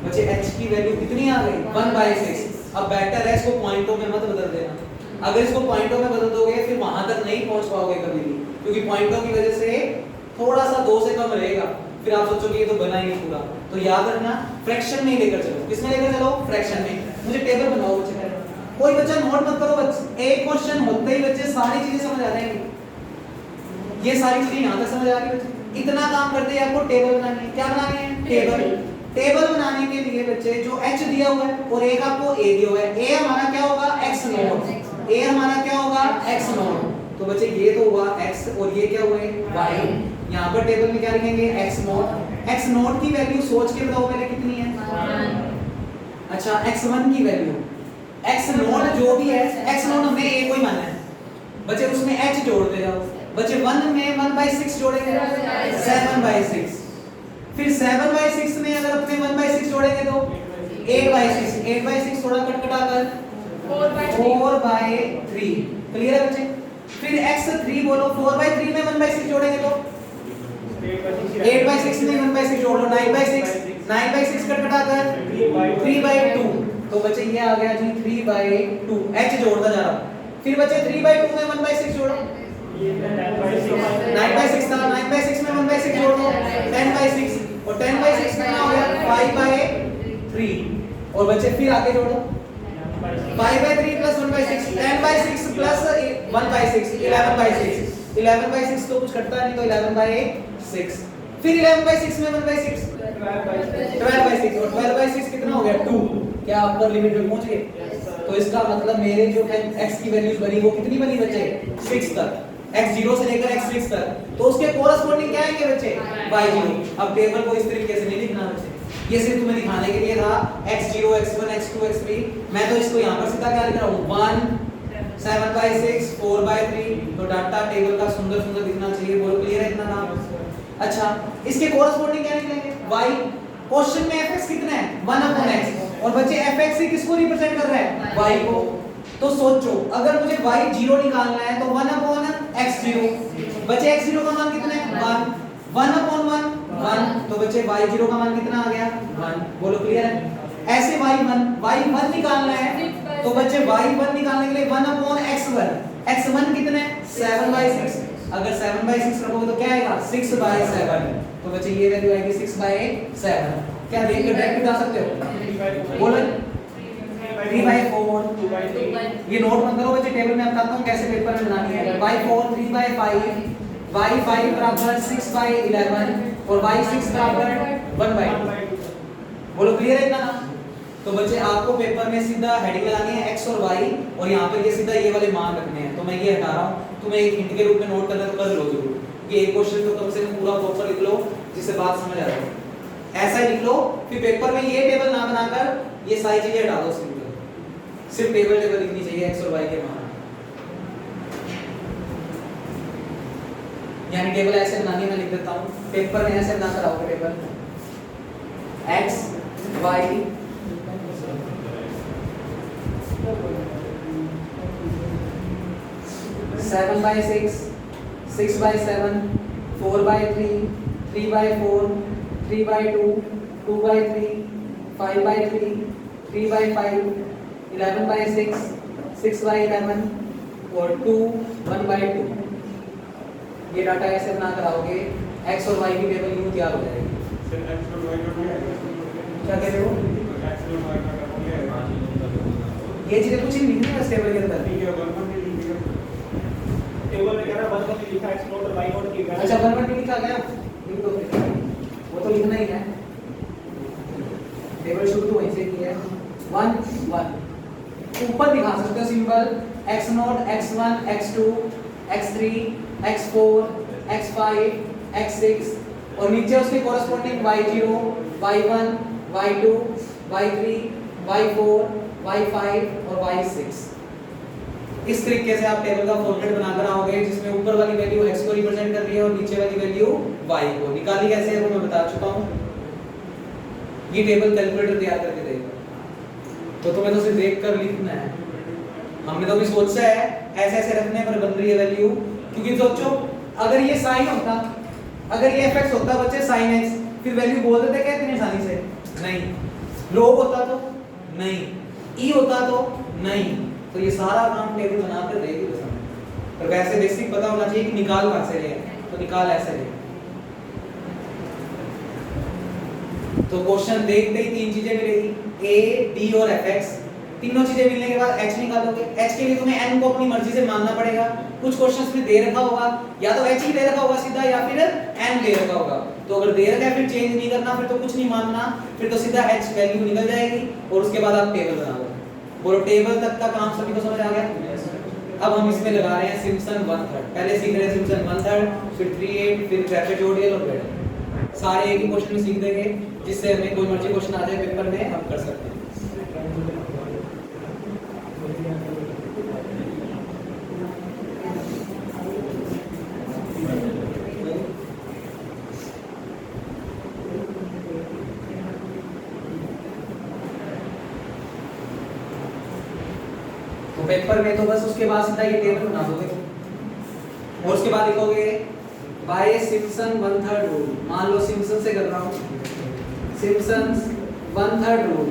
बच्चे h की वैल्यू कितनी आ गई? 1/6। अब बेटर है इसको पॉइंटों में मत बदल देना। अगर इसको पॉइंटों में बदल दोगे फिर वहां तक नहीं पहुंच पाओगे कभी भी, क्योंकि पॉइंटों की वजह से थोड़ा सा 2 से कम रहेगा, फिर आप सोचोगे ये तो बना ही नहीं पूरा। तो याद रखना फ्रैक्शन में लेकर चलो। किसमें लेकर चलो? फ्रैक्शन में। मुझे टेबल बनाओ बच्चे पहले। कोई बच्चा नोट मत करो बच्चे, एक क्वेश्चन होते ही बच्चे सारी चीजें समझ आ जाएंगी। ये सारी चीजें यहां तक समझ आ रही बच्चे। इतना काम करते हैं, आपको टेबल बनानी है। क्या बनानी है? टेबल। टेबल बनाने के लिए बच्चे जो h दिया हुआ है और एक आपको a दिया हुआ है, a हमारा क्या होगा? x note. a हमारा क्या होगा? x note. तो बच्चे ये तो हुआ x और ये क्या हुए? y। यहाँ पर टेबल में क्या लिखेंगे? x note. x नोट की वैल्यू सोच के बताओ पहले कितनी है? 1। अच्छा, x1 की वैल्यू, x नोट जो भी है, x नोट हमने a को ही माना है बच्चे, उसमें h जोड़ दे जाओ बच्चे। 1 में 1/6 जोड़ेंगे 7/6। फिर 7/6 में अगर अपने 1/6 जोड़ेंगे तो 8/6। 8/6 थोड़ा कटकटा कर 4/3। क्लियर है बच्चे? फिर x3 बोलो, 4/3 में 1/6 जोड़ेंगे तो 8/6 में 1/6 जोड़ लो 9/6। 9/6 कटकटा कर 3/2। तो बच्चे ये आ गया जी 3/2। h जोड़ता जा रहा हूं। फिर बच्चे 3/2 में 1/6 जोड़ो, 9/6 था, 9/6 में 1/6 जोड़ दो 10/6, और 10/6 कितना हो गया? 5/3। और बच्चे फिर आगे जोड़ो 5/3 प्लस 1/6, 10/6 प्लस 1/6, 11/6। 11/6 तो कुछ कटता नहीं, तो 11/6। फिर 11/6 में 1/6 12/6, और 12/6 कितना हो गया? 2। क्या अपर लिमिट में पहुंच गए? तो इसका मतलब मेरे जो x की वैल्यूज बनी वो कितनी बनी बच्चे? 6 तक। x0 से लेकर x6 तक, तो उसके कोरस्पोंडिंग क्या आएंगे बच्चे? y0। अब टेबल को इस तरीके से नहीं लिखना बच्चे, ये सिर्फ तुम्हें दिखाने के लिए था। x0, x1, x2, x3। मैं तो इसको यहाँ पर सीधा क्या लिख रहा हूँ? 1, 7/6, 4/3। तो डाटा टेबल का सुंदर सुंदर दिखना चाहिए। बोलो क्लियर है इतना नाम? अच्छा, इसके कोरस्पोंडिंग क्या निकलेंगे? y। क्वेश्चन में fx कितना है? 1/x। और बच्चे fx से किसको रिप्रेजेंट कर रहा है? y को। तो सोचो अगर मुझे y0 निकालना है तो 1/x0। बच्चे x0 का मान कितना है? 1। 1/1 1। तो बच्चे y0 का मान कितना आ गया? 1। बोलो क्लियर है? ऐसे y1 निकालना है तो बच्चे y1 निकालने के लिए 1/x1। x1 कितना है? 7/6। अगर 7/6 रखोगे तो क्या आएगा? 6/7। तो बच्चे ये वैल्यू आएगी 6/7। क्या देख कर डायरेक्ट बता सकते हो? बोलो 3/4। ये नोट मत करो बच्चे, टेबल में बताता हूँ कैसे पेपर में बनानी है। y4 3/5, y5 बराबर 6/11 और y6 बराबर 1/2। बोलो क्लियर है इतना? तो बच्चे आपको पेपर में सीधा हेडिंग लगानी है x और y, और यहाँ पर ये सीधा ये वाले मान रखने हैं। तो मैं ये हटा रहा हूँ, तुम्हें एक हिंट के रूप में नोट करना तो कर लो जरूर। ये एक क्वेश्चन तो कम से कम पूरा प्रॉपर लिख लो जिससे बात समझ आ जाए। ऐसा ही लिख लो, फिर पेपर में ये टेबल ना बनाकर ये सारी चीजें हटा दो। सिर्फ टेबल लिखनी चाहिए x और y के मान। यानी टेबल ऐसे बनानी है, मैं लिख देता हूँ, पेपर में ऐसे बना कर आओगे टेबल x y 7/6 6/7 4/3 3/4 3/2 2/3 5/3 3/5 11/6 6/11 और 2 1/2। ये डाटा ऐसे बना कर आओगे, x और y की टेबल यूं तैयार हो जाएगी। क्या कह रहे हो? ये चीजें कुछ नहीं लिखनी है इस टेबल के अंदर। टेबल में क्या है, 1 1 लिखा है, x नोट और y नोट लिखा है। अच्छा 1 1 लिखा गया, लिख दो फिर, वो तो लिखना ही है, टेबल शुरू तो वहीं से की है। 1 1 ऊपर दिखा सकते हो symbol x note x1 x2 x3 x4 x5 x6 और नीचे उसके corresponding y0 y1 y2 y3 y4 y5 और y6। इस तरीके से आप टेबल का फॉर्मेट बनाकर आओगे जिसमें ऊपर वाली वैल्यू x को रिप्रेजेंट कर रही है और नीचे वाली वैल्यू y को। निकाली कैसे है वो मैं बता चुका हूं, ये टेबल कैलकुलेटर तैयार करके देगा, तो तुम्हें तो सिर्फ देखकर लिखना है। हमने तो भी सोचा है ऐसे ऐसे रखने पर बन रही है वैल्यू, क्योंकि सोचो अगर ये साइन होता, अगर ये fx होता बच्चे sin x, फिर वैल्यू बोल देते क्या इतनी आसानी से? नहीं। log होता तो नहीं, e होता तो नहीं, तो ये सारा काम टेबल बनाकर देगी बस हमें। पर वैसे बेसिक पता होना चाहिए कि निकाल कहां से ले, तो निकाल ऐसे ले। तो क्वेश्चन देखते ही तीन चीजें मिलेगी, a b और fx, तीनों चीजें मिलने के बाद h निकालोगे। h के लिए तुम्हें n को अपनी मर्जी से मानना पड़ेगा, कुछ क्वेश्चंस में दे रखा होगा, या तो h ही दे रखा होगा सीधा, या फिर n दे रखा होगा। तो अगर दे रखा है फिर चेंज नहीं करना, फिर तो कुछ नहीं मानना, फिर तो सीधा h वैल्यू निकल जाएगी और उसके बाद आप टेबल बनाओगे। बोलो टेबल तक का काम सभी को समझ आ गया? अब हम इसमें लगा रहे हैं सिम्पसन 1/3, पहले सीख रहे हैं सिम्पसन 1/3, फिर 3/8, फिर ट्रेपेजोइडल और बेडल, सारे एक ही क्वेश्चन में सीख देंगे, जिससे हमें कोई मर्जी क्वेश्चन आ जाए पेपर में हम कर सकते हैं। तो पेपर में तो बस उसके बाद सीधा ये टेबल बना दोगे और उसके बाद लिखोगे बाय सिम्पसन 1/3 रूल। मान लो सिम्पसन से कर रहा हूं, सिम्पसन्स 1/3 रूल।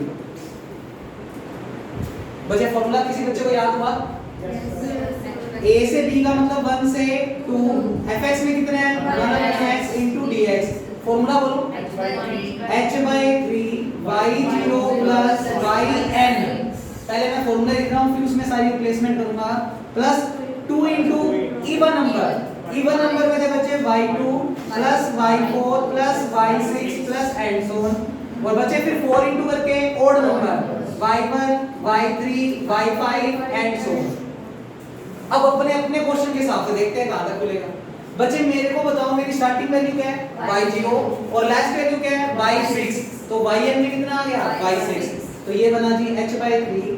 बच्चे फॉर्मूला किसी बच्चे को याद हुआ? a से b का मतलब 1 से 2, fx में कितना है 1/x dx। फॉर्मूला बोलो h/3 y0 प्लस yn। पहले मैं फॉर्मूला लिख रहा हूं, फिर उसमें सारी रिप्लेसमेंट करूंगा, plus 2 into even number. Even number में थे बच्चे y2 plus y4 plus y6 plus and so on, और बच्चे फिर 4 इनटू करके odd number y1 y3 y5 and so on. अब अपने अपने क्वेश्चन के हिसाब से देखते हैं कहां तक खुलेगा। बच्चे मेरे को बताओ मेरी स्टार्टिंग वैल्यू क्या है y0 और लास्ट वैल्यू क्या है y6, तो yn में कितना आ गया y6, तो ये बना जी h/3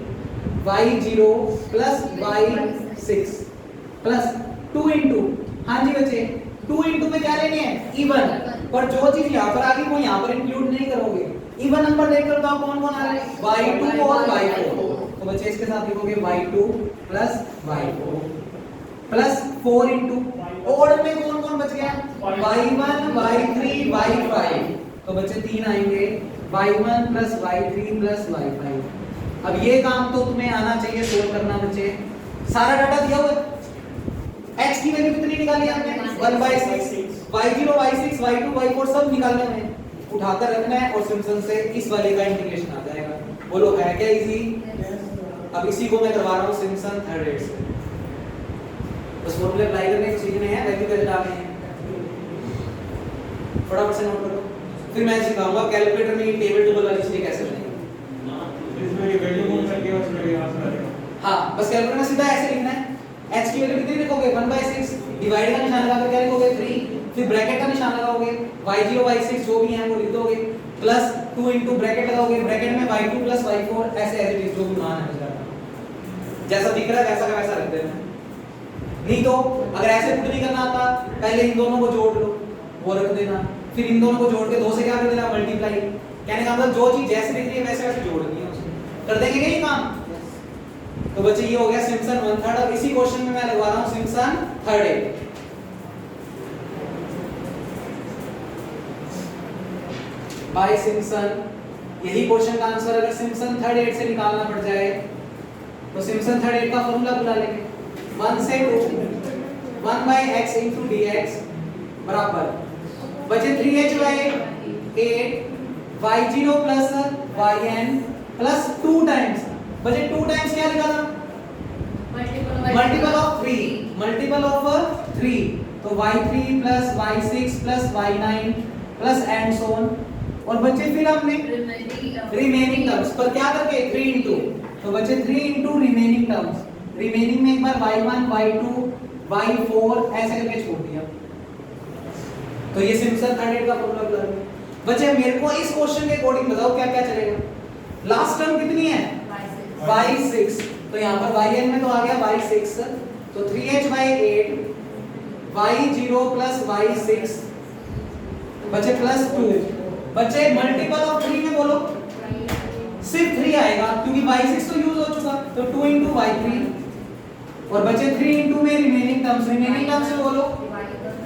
y0 plus y6 plus 2 into, हां जी बच्चे 2 इनटू में क्या लेने हैं इवन, पर जो चीज यहां पर आ गई वो यहां पर इंक्लूड नहीं करोगे। इवन नंबर देखकर बताओ कौन कौन आ रहा है y2 और y4, तो बच्चे इसके साथ लिखोगे y2 plus y4 plus 4 into odd में कौन कौन बच गया y1 y3 y5, तो बच्चे 3 आएंगे y1 plus y3 plus y5। अब ये काम तो तुम्हें आना चाहिए सोल्व करना बच्चे। सारा डाटा दिया हुआ है, h की वैल्यू कितनी निकाली आपने 1/6, y0 y6 y2 y4 सब निकालने हैं, उठाकर रखना है और सिम्पसन से इस वाले का इंटीग्रेशन आ जाएगा। बोलो है क्या इजी? अब इसी को मैं करवा रहा हूं सिम्पसन 3rd से। बस फॉर्मूले अप्लाई करने को सीखने हैं, वैल्यू कैसे डालनी है फटाफट से नोट करो, फिर मैं सिखाऊंगा कैलकुलेटर में ये टेबल टेबल वाली चीजें कैसे बनेगी। इसमें ये वैल्यू कौन सा किया उसमें याद करेगा। हां बस कैलकुलेटर में सीधा ऐसे लिखना है, h की वैल्यू कितनी लिखोगे 1/6, डिवाइड का निशान लगाकर क्या लिखोगे 3, फिर ब्रैकेट का निशान लगाओगे y0 y6 जो भी है वो लिख दोगे, प्लस 2 इनटू ब्रैकेट लगाओगे, ब्रैकेट में y2 प्लस y4 ऐसे ऐसे जो भी मान है जैसा दिख रहा है वैसा का वैसा रख देना। नहीं तो अगर ऐसे पुट नहीं करना आता, पहले इन दोनों को जोड़ लो, वो रख देना, फिर इन दोनों को जोड़ के 2 से क्या कर देना, मल्टीप्लाई। कहने का मतलब जो चीज जैसे दिख रही है वैसे वैसे जोड़नी है उसको। कर देंगे क्या ये काम? तो बच्चे ये हो गया सिम्पसन 1/3। अब इसी क्वेश्चन में मैं लगवा रहा हूं सिम्पसन 3/8। बाय सिम्पसन, यही क्वेश्चन का आंसर अगर सिम्पसन 3/8 से निकालना पड़ जाए तो सिम्पसन 3/8 का फॉर्मूला बुला लेंगे। 1 से 2 1/x into dx बराबर बचे 3h/8 y0 plus yn plus 2 times बचे 2 टाइम्स क्या लिखा था? मल्टीपल ऑफ 3 तो y3 plus y6 plus y9 plus and so on। और बचे फिर हमने रिमेनिंग टर्म्स पर क्या करके 3 into, तो बचे 3 into रिमेनिंग टर्म्स। रिमेनिंग में एक बार y1 y2 y4 ऐसे करके छोड़ दिया। तो ये सिम्पसन 3/8 का फॉर्मूला बता रहा है। बच्चे मेरे को इस क्वेश्चन के अकॉर्डिंग बताओ क्या क्या चलेगा। लास्ट टर्म कितनी है? y6, तो यहाँ पर yn में तो आ गया y6, तो 3h/8 y0 plus y6 बचे प्लस 2। बच्चे मल्टीपल ऑफ 3 में बोलो, सिर्फ 3 आएगा क्योंकि y6 तो यूज हो चुका, तो 2 into y3 और बचे 3 into में रिमेनिंग टर्म्स। रिमेनिंग टर्म्स से बोलो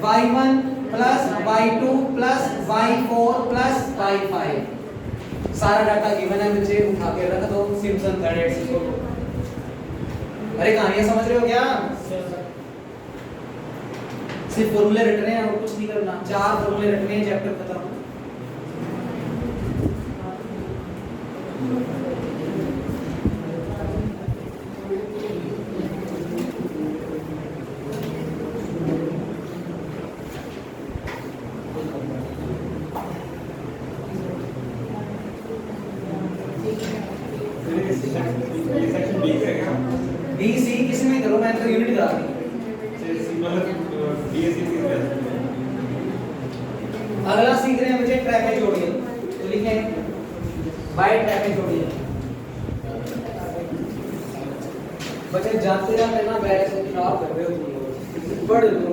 y1 plus y2 plus y4 plus y5। सारा डाटा गिवन है बच्चे, उठा के रख दो सिम्पसन 3/8 से। अरे कहानियां समझ रहे हो क्या? सिर्फ फॉर्मूले रटने हैं और कुछ नहीं करना। 4 फॉर्मूले रटने हैं, चैप्टर खत्म। बी सी किस में करो, मैं तो यूनिट करा दी। अगला सीख रहे हैं बच्चे ट्रैपेजोइडल, तो लिखें बाय ट्रैपेजोइडल। बच्चे जाते जाते ना बैग से खराब कर रहे हो तुम लोग, पढ़ लो।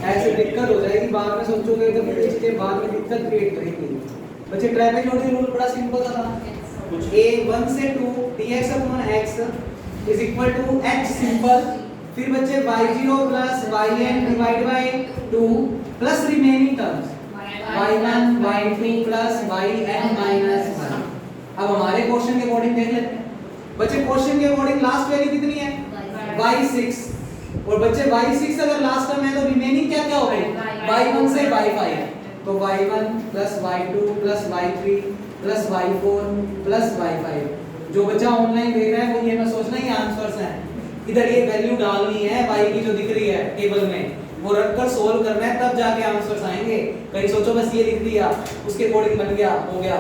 ऐसे दिक्कत हो जाएगी बाद में, सोचोगे तो बड़ी चीजें बाद में दिक्कत क्रिएट करेंगी। बच्चे ट्रैपेजोइडल रूल बड़ा सिंपल सा था। a 1 से 2 dx upon x is equal to h simple, फिर बच्चे y0 plus yn divided by 2 plus remaining terms y1 y2 plus yn minus 1। अब हमारे क्वेश्चन के अकॉर्डिंग देख लेते हैं। बच्चे क्वेश्चन के अकॉर्डिंग लास्ट वैल्यू कितनी है? y6, और बच्चे y6 अगर लास्ट टर्म है तो रिमेनिंग क्या क्या हो गई? y1 से y5, तो y1 plus y2 plus y3 plus y4 plus y5। जो बच्चा ऑनलाइन देख रहा है वो ये ना सोचना ही आंसर्स हैं, इधर ये वैल्यू डालनी है y की जो दिख रही है टेबल में, वो रखकर सोल्व करना है, तब जाके आंसर्स आएंगे। कहीं सोचो बस ये लिख दिया उसके अकॉर्डिंग बन गया, हो गया।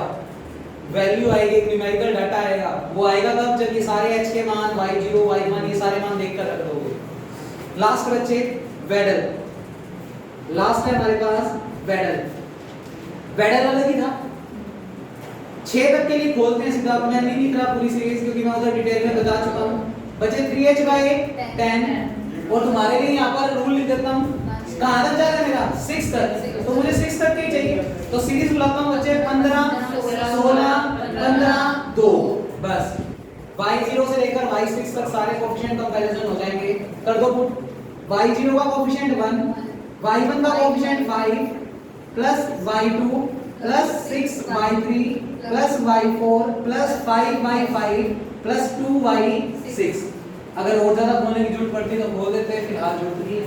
वैल्यू आएगी, न्यूमेरिकल डाटा आएगा, वो आएगा तब जब ये सारे h के मान y0 y1 ये सारे मान देखकर रख दोगे। लास्ट बच्चे वेडल, लास्ट है हमारे पास वेडल। वेडल अलग ही था। 6 तक के लिए खोलते हैं सीधा, मैं नहीं लिख रहा पूरी सीरीज क्योंकि मैं उधर डिटेल में बता चुका हूं। बचे 3h/10 और तुम्हारे लिए यहाँ पर रूल लिख देता हूँ। कहाँ तक जा रहा है मेरा? 6 तक, तो मुझे 6 तक ही चाहिए, तो सीरीज बुलाता हूँ बच्चे 15 16 15 2। बस y0 से लेकर y6 तक सारे कोएफिशिएंट कंपैरिजन हो जाएंगे। कर दो पुट। y0 का कोएफिशिएंट 1, y1 का coefficient 5 plus y2 plus 6y3 plus y4 plus 5y5 plus 2y6। अगर और ज्यादा बोलने की जरूरत पड़ती तो बोल देते हैं, फिलहाल जरूरत नहीं है।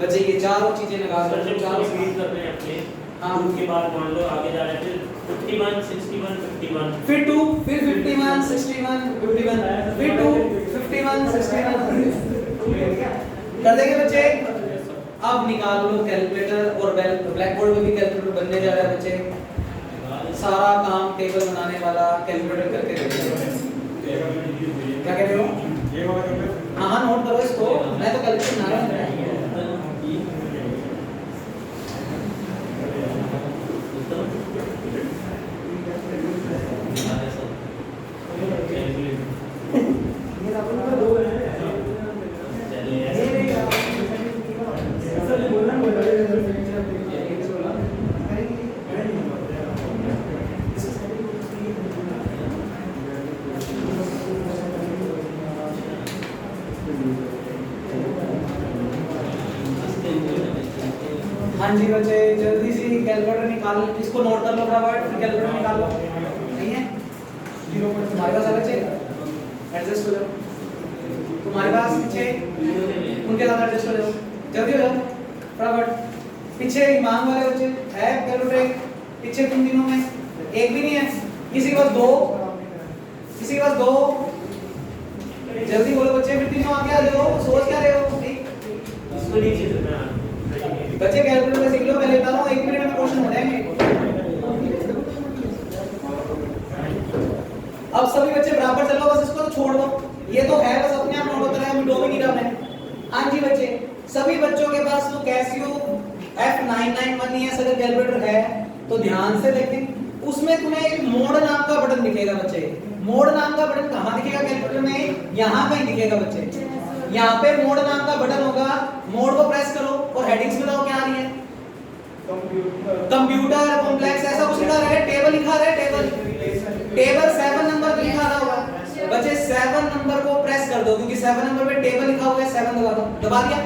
बच्चे ये चारों चीजें लगा दो, चारों सीरीज कर रहे हैं अपने। हां, उसके बाद मान लो आगे जा रहे हैं, फिर 51 61 51 फिर 2 फिर 51 61 51 फिर 2 51 61 कर देंगे बच्चे। अब निकाल लो कैलकुलेटर, और ब्लैक बोर्ड में भी कैलकुलेटर बनने जा रहा है बच्चे। सारा काम टेबल बनाने वाला कैलकुलेटर करके देंगे। क्या कह रहे हो? हाँ हाँ नोट करो इसको, मैं तो कैलकुलेटर बना रहा हूँ। हाँ जी बच्चे, जल्दी से कैलकुलेटर निकाल, इसको नोट कर लो फटाफट, फिर कैलकुलेटर निकाल लो। नहीं है 0 तुम्हारे पास है बच्चे, एडजस्ट हो जाओ। तुम्हारे पास पीछे उनके साथ एडजस्ट हो जाओ, जल्दी हो जाओ फटाफट। पीछे इमाम वाले बच्चे है कैलकुलेटर, पीछे तुम तीनों में एक भी नहीं है, किसी के पास 2, किसी के पास 2, जल्दी बोलो बच्चे, फिर तीनों आगे आ जाओ, सोच क्या रहे हो? इसको नीचे से बच्चे कैलकुलेटर सीख लो, मैं लेता हूँ, 1 मिनट में क्वेश्चन हो जाएंगे। अब सभी बच्चे बराबर चलो, बस इसको तो छोड़ दो, ये तो है बस अपने आप नोट होता है, हमें डोमी नहीं डालना है। हाँ जी बच्चे, सभी बच्चों के पास तो कैसियो F991 है, अगर कैलकुलेटर है तो ध्यान से देखें, उसमें तुम्हें एक मोड नाम का बटन दिखेगा बच्चे। मोड नाम का बटन कहाँ दिखेगा कैलकुलेटर में? यहाँ कहीं दिखेगा बच्चे, यहाँ पे मोड नाम का बटन होगा, मोड को प्रेस करो और हेडिंग्स बताओ क्या आ रही है? कंप्यूटर कॉम्प्लेक्स ऐसा कुछ लिखा है, टेबल लिखा है, टेबल 7 नंबर पे लिखा रहा होगा बच्चे, 7 नंबर को प्रेस कर दो, क्योंकि 7 नंबर पे टेबल लिखा हुआ है, 7 दबा दो, दबा दिया।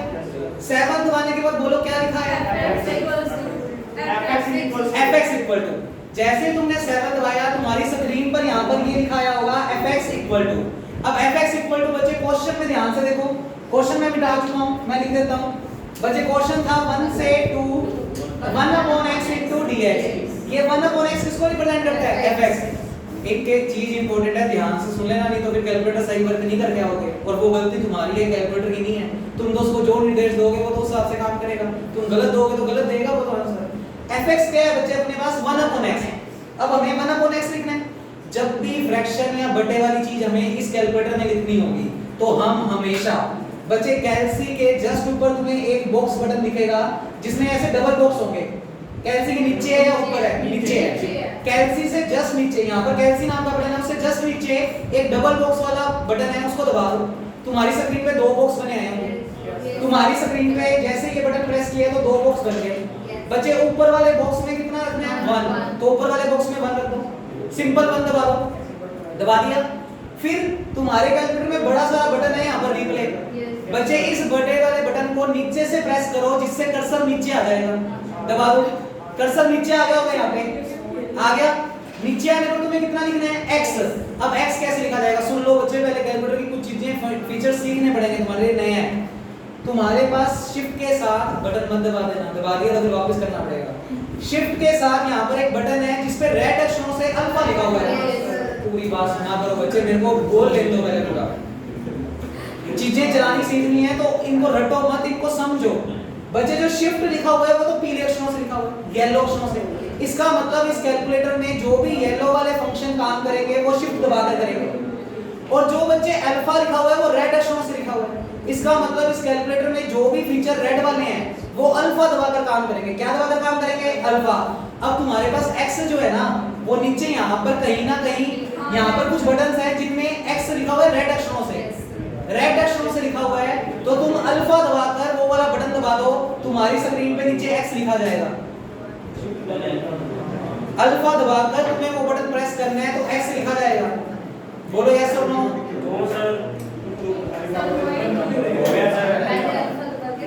7 दबाने के बाद बोलो क्या लिखा है? fx इक्वल टू, जैसे तुमने 7 दबाया तुम्हारी स्क्रीन पर यहाँ पर ये लिखा आया होगा fx इक्वल टू। अब fx इक्वल टू बच्चे क्वेश्चन में ध्यान से देखो, क्वेश्चन में मिटा चुका हूँ, मैं लिख देता हूँ बच्चे। क्वेश्चन था 1 से 2 1/x into dx, ये 1/x किसको रिप्रेजेंट करता है? fx। एक चीज इंपॉर्टेंट है, ध्यान से सुन लेना, नहीं तो फिर कैलकुलेटर सही वर्क नहीं करके आओगे, और वो गलती तुम्हारी है, कैलकुलेटर की नहीं है। तुम तो उसको जो निर्देश दोगे वो तो उस हिसाब से काम करेगा, तुम गलत दोगे तो गलत देगा वो तो आंसर। fx क्या है बच्चे? अपने पास 1/x है। अब हमें 1/x लिखना है, जब भी फ्रैक्शन या बटे वाली चीज हमें इस कैलकुलेटर में लिखनी होगी तो हम हमेशा बच्चे कैलसी के जस्ट ऊपर तुम्हें एक बॉक्स बटन दिखेगा जिसमें ऐसे डबल बॉक्स होंगे। कैलसी के नीचे है या ऊपर है? नीचे है। कैलसी से जस्ट नीचे, यहाँ पर कैलसी नाम का बटन है, उससे जस्ट नीचे एक डबल बॉक्स वाला बटन है, उसको दबा दो। तुम्हारी स्क्रीन पे 2 बॉक्स बने आए होंगे, तुम्हारी स्क्रीन पे जैसे ये बटन प्रेस किया तो 2 बॉक्स बन गए बच्चे। ऊपर वाले बॉक्स में कितना रखना है? 1, तो ऊपर वाले बॉक्स में 1 रख दो, सिंपल 1 दबा दो, दबा दिया। फिर तुम्हारे कैलकुलेटर में बड़ा सा बटन है यहाँ पर रिप्ले बच्चे, इस बड़े वाले बटन को नीचे से प्रेस करो जिससे कर्सर नीचे आ जाएगा, दबा दो, कर्सर नीचे आ गया होगा, यहाँ पे आ गया। नीचे आने पर तुम्हें कितना लिखना है? x। अब x कैसे लिखा जाएगा? सुन लो बच्चे, पहले कैलकुलेटर की कुछ चीजें फीचर सीखने पड़ेंगे, तुम्हारे लिए नए हैं। तुम्हारे पास शिफ्ट के साथ बटन मत दबा देना, दबा दिया तो फिर वापस करना पड़ेगा। शिफ्ट के साथ यहाँ पर एक बटन है जिस पे रेड अक्षरों से अल्फा लिखा हुआ है। पूरी बात सुना करो बच्चे, मेरे को बोल ले दो पहले पूरा। चीजें चलानी सीखनी है तो इनको रटो मत, इनको समझो बच्चे। जो शिफ्ट लिखा हुआ है वो तो पीले अक्षरों से लिखा हुआ है, येलो अक्षरों से। इसका मतलब इस कैलकुलेटर में जो भी येलो वाले फंक्शन काम करेंगे वो शिफ्ट दबाकर करेंगे, और जो बच्चे अल्फा लिखा हुआ है वो रेड अक्षरों से लिखा हुआ है। इसका मतलब इस कैलकुलेटर में जो भी फीचर रेड वाले हैं वो अल्फा दबाकर काम करेंगे। क्या दबाकर काम करेंगे? अल्फा। अब तुम्हारे पास x जो है ना वो नीचे यहाँ पर कहीं ना कहीं यहाँ पर कुछ बटन्स हैं जिनमें x लिखा हुआ है रेड अक्षरों से, रेड अक्षरों से लिखा हुआ है, तो तुम अल्फा दबाकर वो वाला बटन दबा दो, तुम्हारी स्क्रीन पे नीचे x लिखा जाएगा। अल्फा दबाकर तुम्हें वो बटन प्रेस करना है तो x लिखा जाएगा। बोलो यस और नो?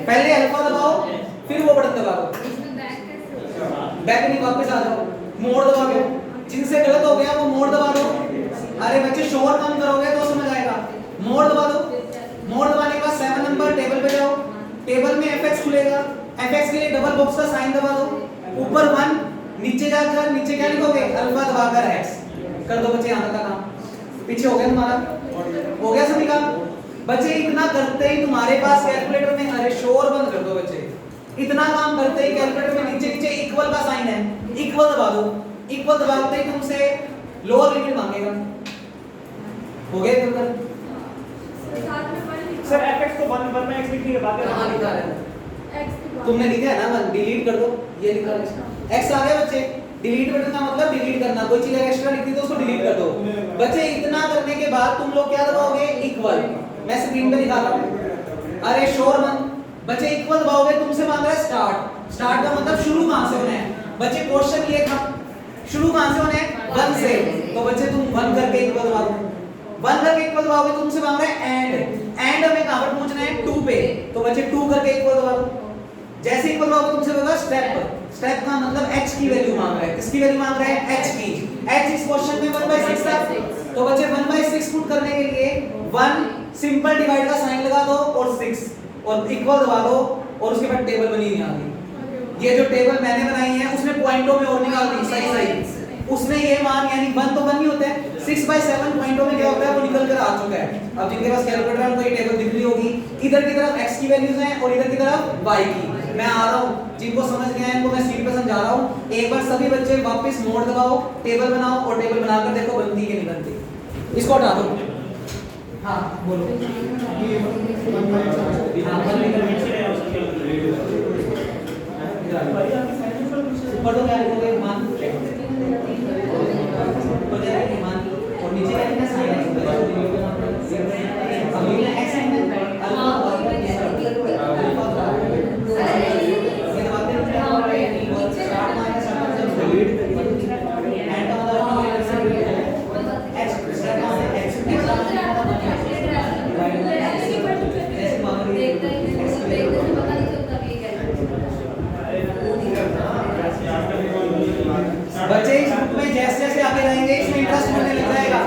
पहले अल्फा दबाओ फिर वो बटन दबा दो, बैक नहीं, वापस आ जाओ, मोड़ दबा दो। जिनसे गलत हो गया वो मोड़ दबा दो। अरे बच्चे शोर कम करोगे तो समझ आएगा। मोड़ दबा दो, मोड़ दबाने के बाद 7 नंबर टेबल पे जाओ, टेबल में fx खुलेगा, fx के लिए डबल बॉक्स का साइन दबा दो, ऊपर 1, नीचे जाकर नीचे क्या लिखोगे? अल्फा दबाकर x कर दो बच्चे। यहाँ तक काम पीछे हो गया तुम्हारा, हो गया सभी काम बच्चे। इतना करते ही तुम्हारे पास कैलकुलेटर में, अरे शोर बंद कर दो बच्चे, इतना काम करते ही कैलकुलेटर में नीचे नीचे इक्वल का साइन है, इक्वल दबा दो। इक्वल दबाते ही तुमसे लोअर लिमिट मांगेगा। हो गया इधर? सर fx को 1/x लिखने के बाद कहां लिखा है? तुमने लिखा है ना 1, डिलीट कर दो, ये लिखा है x आ गया बच्चे। डिलीट बटन का मतलब डिलीट करना, कोई चीज एक्स्ट्रा लिखी तो उसको डिलीट कर दो बच्चे। इतना करने के बाद तुम लोग क्या दबाओगे? इक्वल। मैं स्क्रीन पे दिखा रहा हूं, अरे शोर मन बच्चे, इक्वल दबाओगे, तुमसे मांग रहा है स्टार्ट। स्टार्ट का मतलब शुरू कहां से होना है बच्चे? क्वेश्चन ये था शुरू कहां से होना है? 1 से, तो बच्चे तुम 1 करके इक्वल दबा दो, 1 करके इक्वल दबाओगे, तुमसे मांग रहा है एंड, एंड हमें कहां पर पहुंचना है? 2 पे, तो बच्चे 2 करके इक्वल दबा दो। जैसे इक्वल होगा तुमसे होगा स्टेप का मतलब h की वैल्यू मांग रहा है, किसकी वैल्यू मांग रहा है, h की। h इस क्वेश्चन में 1/6 था, तो बच्चे 1/6 पुट करने के लिए 1 सिंपल डिवाइड का साइन लगा दो और 6 और इक्वल दबा दो और उसके बाद टेबल बनी हुई आ गई। ये जो टेबल मैंने बनाई है उसने पॉइंटों में और निकाल दी, सही उसने ये मान यानी 1 तो 1 नहीं होता है, 6/7 पॉइंटों में क्या होता है वो निकल कर आ चुका है। अब जिनके पास कैलकुलेटर है उनको ये टेबल दिख रही होगी, इधर की तरफ x की वैल्यूज हैं और इधर की तरफ y की। मैं आ रहा हूं, जिनको समझ गया है इनको मैं स्क्रीन पे समझा रहा हूं। एक बार सभी बच्चे वापस मोड दबाओ, टेबल बनाओ और टेबल बनाकर देखो बनती है कि नहीं बनती। इसको हटा दो। हां बोलो। ऊपर तो क्या लिखोगे मान, ऊपर क्या लिखोगे मान और नीचे क्या लिखना साइन है। अब लिखना x साइन है अल्फा ये बातें क्या हो रही है और स्टार्ट माइनस जब डिलीट करिए एंड का मतलब x स्टेप माने x बच्चे इस बुक में जैसे जैसे आगे जाएंगे इसमें इंटरेस्ट बढ़ने लग जाएगा।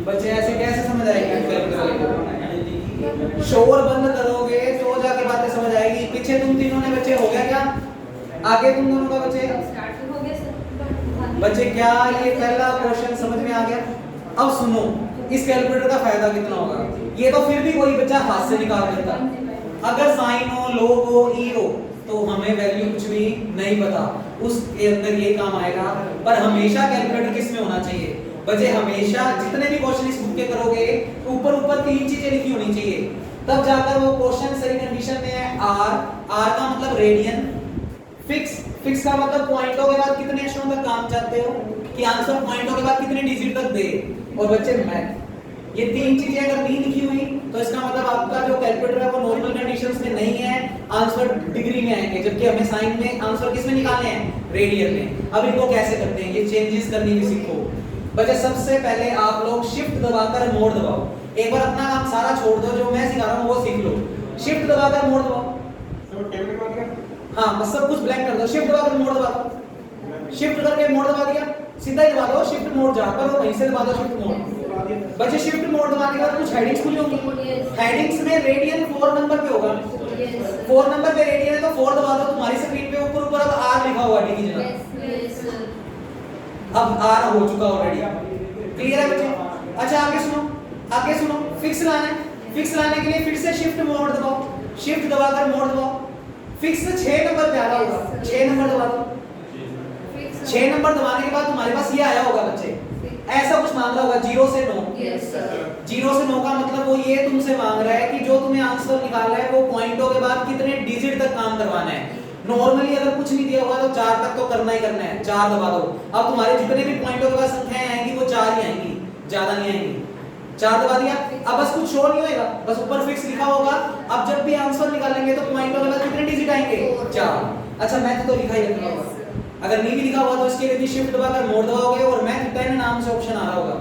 बच्चे ऐसे कैसे समझ आएगी, शोर बंद करोगे तो जाके बातें समझ आएगी। पीछे तुम तीनों ने बच्चे हो गया क्या, आगे तुम दोनों का बच्चे बच्चे क्या ये पहला क्वेश्चन समझ में आ गया। अब सुनो इस कैलकुलेटर का फायदा कितना होगा, ये तो फिर भी कोई बच्चा हाथ से निकाल देता, अगर साइन हो लोग हो ई हो तो हमें वैल्यू कुछ भी नहीं पता, उसके अंदर ये काम आएगा। पर हमेशा कैलकुलेटर किस में होना चाहिए बच्चे, हमेशा जितने भी क्वेश्चन इस बुक के करोगे ऊपर ऊपर 3 चीजें लिखी होनी चाहिए, तब जाकर वो क्वेश्चन सही कंडीशन में है। आर का मतलब रेडियन, फिक्स का मतलब पॉइंटों के बाद कितने अक्षरों तक काम चाहते हो कि आंसर पॉइंटों के बाद कितने डिजिट तक दे, और बच्चे मैथ। ये 3 चीजें अगर नहीं लिखी हुई तो इसका मतलब आपका जो कैलकुलेटर है वो नॉर्मल कंडीशंस में नहीं है, आंसर डिग्री में आएंगे, जबकि हमें साइन में आंसर किस में निकालने हैं, रेडियन में। अब इनको कैसे करते हैं, ये चेंजेस करनी भी सीखो बच्चे। सबसे पहले आप लोग शिफ्ट दबाकर मोड दबाओ, एक बार अपना काम सारा छोड़ दो, जो मैं सिखा रहा हूं वो सीख लो। शिफ्ट दबाकर मोड दबाओ, तो टेबल दबा दिया, हां बस सब कुछ ब्लैंक कर दो, शिफ्ट दबाकर मोड दबा दो, शिफ्ट करके मोड दबा दिया, सीधा ही दबा दो शिफ्ट मोड, जहां पर हो वहीं से दबा दो शिफ्ट मोड। बच्चे शिफ्ट मोड दबाने के बाद कुछ हेडिंग्स खुली होंगी, हेडिंग्स में रेडियन 4 नंबर पे होगा, 4 नंबर पे रेडियन है तो 4 दबा दो, तुम्हारी स्क्रीन पे ऊपर ऊपर अब आर लिखा हुआ डी की जगह, अब आर हो चुका ऑलरेडी, क्लियर है बच्चे। अच्छा आगे सुनो, फिक्स लाना है, फिक्स लाने के लिए फिर से शिफ्ट मोड दबाओ, शिफ्ट दबाकर मोड दबाओ, फिक्स 6 नंबर पे आ रहा होगा, 6 नंबर दबा दो, 6 नंबर दबाने के बाद तुम्हारे पास ये आया होगा बच्चे, ऐसा कुछ मांग रहा होगा 0 से 9, 0 से 9 का मतलब वो ये तुमसे मांग रहा है कि जो तुम्हें आंसर निकालना है वो पॉइंटों के बाद कितने डिजिट तक काम करवाना है। नॉर्मली अगर कुछ नहीं दिया होगा तो 4 तक तो करना ही करना है, 4 दबा दो। अब तुम्हारे जितने भी पॉइंटों के बाद संख्याएं आएंगी वो 4 ही आएंगी, ज्यादा नहीं आएंगी, 4 दबा दिया। अब बस कुछ शो नहीं होएगा, बस ऊपर फिक्स लिखा होगा। अब जब भी आंसर निकालेंगे तो पॉइंटों के बाद कितने डिजिट आएंगे, 4। अच्छा मैथ तो लिखा ही होगा, अगर नहीं भी लिखा हुआ तो इसके लिए भी शिफ्ट दबाकर मोड दबाओगे और मैथ 10 नाम से ऑप्शन आ रहा होगा,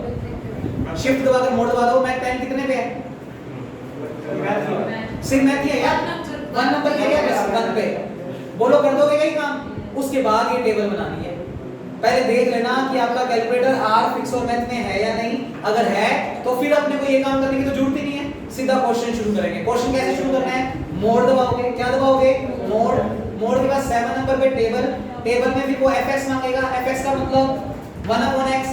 शिफ्ट दबाकर मोड दबा दो। मैथ 10 कितने पे है, सिर्फ मैथ ही है यार, 1 नंबर पे है बस, 1 पे बोलो कर दोगे यही काम। उसके बाद ये टेबल बनानी है, पहले देख लेना कि आपका कैलकुलेटर आर फिक्स और मैथ में है या नहीं, अगर है तो फिर अपने को ये काम करने की तो जरूरत ही नहीं है, सीधा क्वेश्चन शुरू करेंगे। क्वेश्चन कैसे शुरू करना है, मोड दबाओगे, क्या दबाओगे, मोड के बाद 7 नंबर पे टेबल में भी वो fx मांगेगा, fx का मतलब 1/x,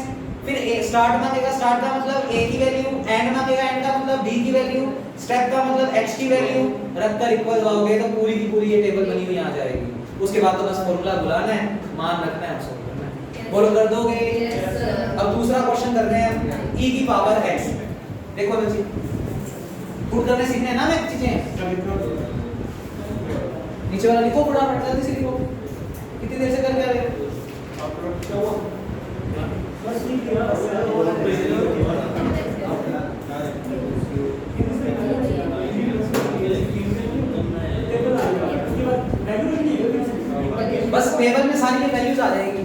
फिर स्टार्ट मांगेगा, स्टार्ट का मतलब a की वैल्यू, एंड मांगेगा, एंड का मतलब b की वैल्यू, स्टेप का मतलब x की वैल्यू, रखकर इक्वल दबाओगे तो पूरी की पूरी ये टेबल बनी हुई आ जाएगी। उसके बाद तो बस फॉर्मूला बुलाना है, मान रखना है, सॉल्व करना है। बोलो कर दोगे। अब दूसरा क्वेश्चन कर रहे हैं e की पावर x। देखो बच्चे पुट करने सीखने हैं ना मैं चीजें, नीचे वाला लिखो, फटाफट जल्दी से लिखो, कितनी देर से करके आ रहे हो बस ठीक है, बस टेबल में सारी ये वैल्यूज आ जाएगी,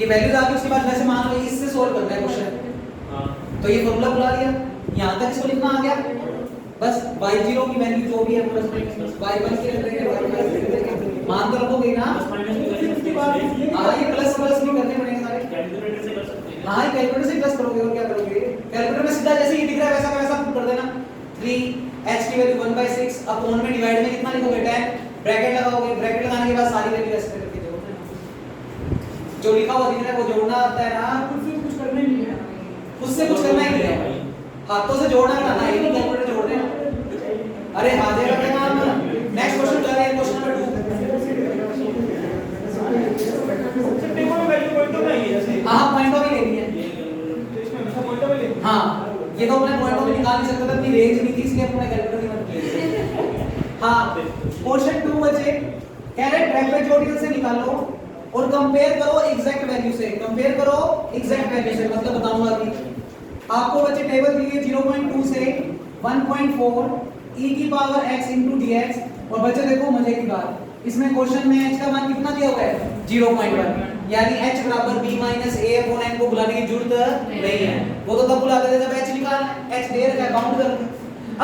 ये वैल्यूज आ गई, उसके बाद वैसे मान लो इससे सोल्व करना है क्वेश्चन, तो ये फॉर्मूला बुला लिया, यहाँ तक इसको लिखना आ गया, बस y0 की वैल्यू जो भी है प्लस y1 की मान तो रखोगे ना। प्लस माइनस भी कर सकते हैं हाँ ये प्लस प्लस भी करने पड़ेंगे सारे। कैलकुलेटर से कर सकते हैं। हाँ कैलकुलेटर से प्लस करोगे और क्या करोगे, कैलकुलेटर में सीधा जैसे ये दिख रहा है वैसा का वैसा पुट कर देना। 3h की वैल्यू 1/6 अपॉन में डिवाइड में कितना लिखोगे 10, ब्रैकेट लगाओगे, ब्रैकेट लगाने के बाद सारी वैल्यू ऐसे करके जोड़ना। जो लिखा हुआ दिख रहा है वो जोड़ना आता है ना, कुछ करना ही नहीं है। उससे कुछ करना ही नहीं है, हाथों से जोड़ना घटाना है, कैलकुलेटर जोड़ देना। अरे आ जाएगा क्या नाम। नेक्स्ट क्वेश्चन कर रहे हैं, क्वेश्चन नंबर 2। टेबल में वैल्यू पॉइंट तो नहीं है जैसे। हाँ पॉइंटों में लेनी है। तो इसमें हमेशा पॉइंट में लेनी है। हाँ ये तो अपने पॉइंटों में निकाल नहीं सकता था, इतनी रेंज नहीं थी इसलिए अपने कैलकुलेटर की मदद ली। हाँ क्वेश्चन 2 बचे, कह रहे ट्रैक फैक्टोरियल से निकालो और कंपेयर करो एग्जैक्ट वैल्यू से, कंपेयर करो एग्जैक्ट वैल्यू से, मतलब बताऊंगा अभी। आपको बच्चे टेबल दी है 0.2 से 1.4 e की पावर x into dx। और बच्चे देखो मजे की बात, इसमें क्वेश्चन में h का मान कितना दिया हुआ है 0.1, यानी h बराबर b minus a upon n को बुलाने की जरूरत नहीं है। वो तो तब बुलाते थे जब h निकालना है, h दे रखा है काउंट कर।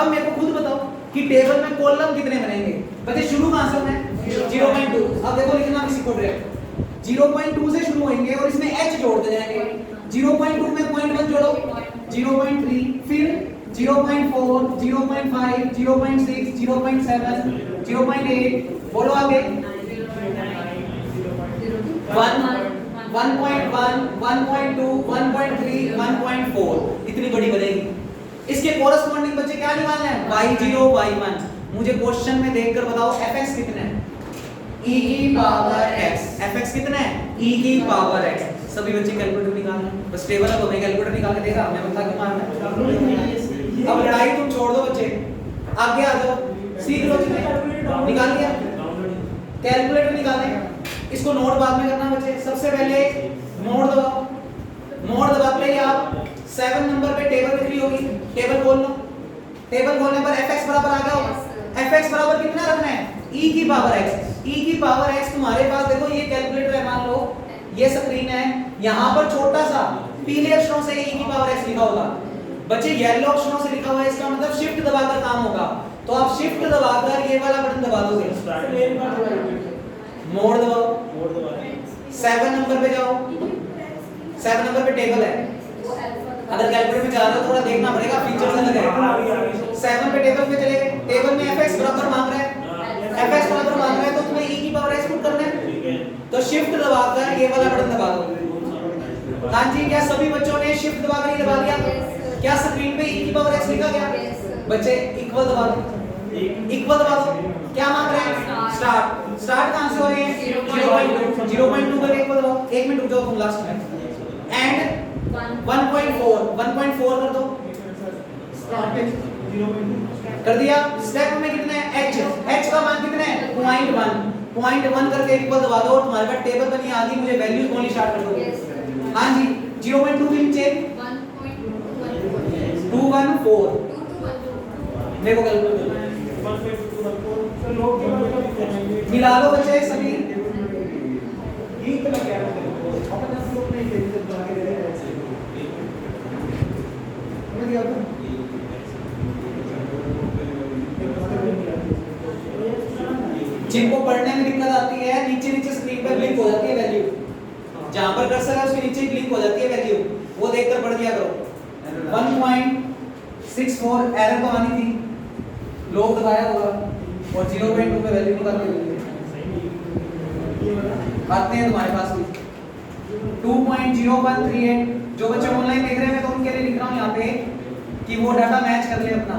अब मेरे को खुद बताओ कि टेबल में कॉलम कितने बनेंगे। बच्चे शुरू कहां से होना है 0.2। अब देखो लिखना भी सीखो डायरेक्ट 0.2 से शुरू होंगे और इसमें h जोड़ते जाएंगे। 0.2 में 0.1 जोड़ो 0.3, फिर 0.4, 0.5, 0.6, 0.7, 0.8, बोलो आगे 1, 1.1, 1.2, 1.3, 1.4, इतनी बड़ी बनेगी। इसके कोरस्पॉन्डिंग बच्चे क्या निकालना है y0, y1। मुझे क्वेश्चन में देखकर बताओ fx कितना है e की पावर x, fx कितना है e की पावर x। सभी बच्चे कैलकुलेटर निकालना, बस टेबल अब हमें कैलकुलेटर निकाल के देगा, मैं बता के मारना। अब लड़ाई तुम छोड़ दो बच्चे, आगे आ जाओ, सीख लो। निकाल लिया कैलकुलेटर निकालने, इसको नोट बाद में करना बच्चे। सबसे पहले मोड़ दबाओ, मोड़ दबाते ही आप 7 नंबर पे टेबल दिख रही होगी, टेबल खोल लो। टेबल खोलने पर fx बराबर आ गया होगा। fx बराबर कितना रखना है e की पावर x। e की पावर x तुम्हारे पास देखो ये कैलकुलेटर है, मान लो ये स्क्रीन है, यहाँ पर छोटा सा पीले अक्षरों से e की पावर x लिखा होगा। बच्चे येलो अक्षरों से लिखा हुआ है, इसका मतलब शिफ्ट दबाकर काम होगा। तो आप शिफ्ट दबाकर ये वाला बटन दबा दोगे, मोड़ दबाओ, 7 नंबर पे जाओ। 7 नंबर पे टेबल है, अगर कैलकुलेटर में चला रहे हो थोड़ा देखना पड़ेगा, फीचर्स अलग है। 7 पे टेबल पे चले गए, टेबल में fx बराबर मांग रहा है, fx बराबर मांग रहा है तो तुम्हें e की पावर x पुट करना है, तो शिफ्ट दबाकर ये वाला बटन दबा दो। हां जी, क्या सभी बच्चों ने शिफ्ट दबाकर ये दबा दिया? क्या स्क्रीन पे e की पावर x लिखा गया? बच्चे इक्वल दबा दो, इक्वल दबा दो। क्या मांग रहे हैं स्टार्ट, स्टार्ट कहां से हो रहे हैं 0.2 पर इक्वल दबाओ। 1 मिनट रुक जाओ तुम लास्ट में, एंड 1.4 कर दो, कर दिया। स्टेप में कितना है h का मान कितना है 0.1 करके इक्वल दबा दो और तुम्हारे पास टेबल बनी आ गई। मुझे वैल्यूज बोलनी स्टार्ट कर दो। हां जी 0.2 के नीचे 214 मेरे को कैलकुलेट मिला लो बच्चे सभी। जिनको पढ़ने में दिक्कत आती है, नीचे नीचे स्क्रीन पर ब्लिंक हो जाती है वैल्यू, जहां पर कर्सर है उसके नीचे ब्लिंक हो जाती है वैल्यू, वो देखकर पढ़ दिया करो। 1.64 एरर तो आनी थी, लोग दबाया होगा और 0.2 पे वैल्यू निकाल के आते हैं तुम्हारे पास भी 2.0138। जो बच्चे ऑनलाइन देख रहे हैं तो उनके लिए लिख रहा हूं यहाँ पे कि वो डाटा मैच कर ले अपना,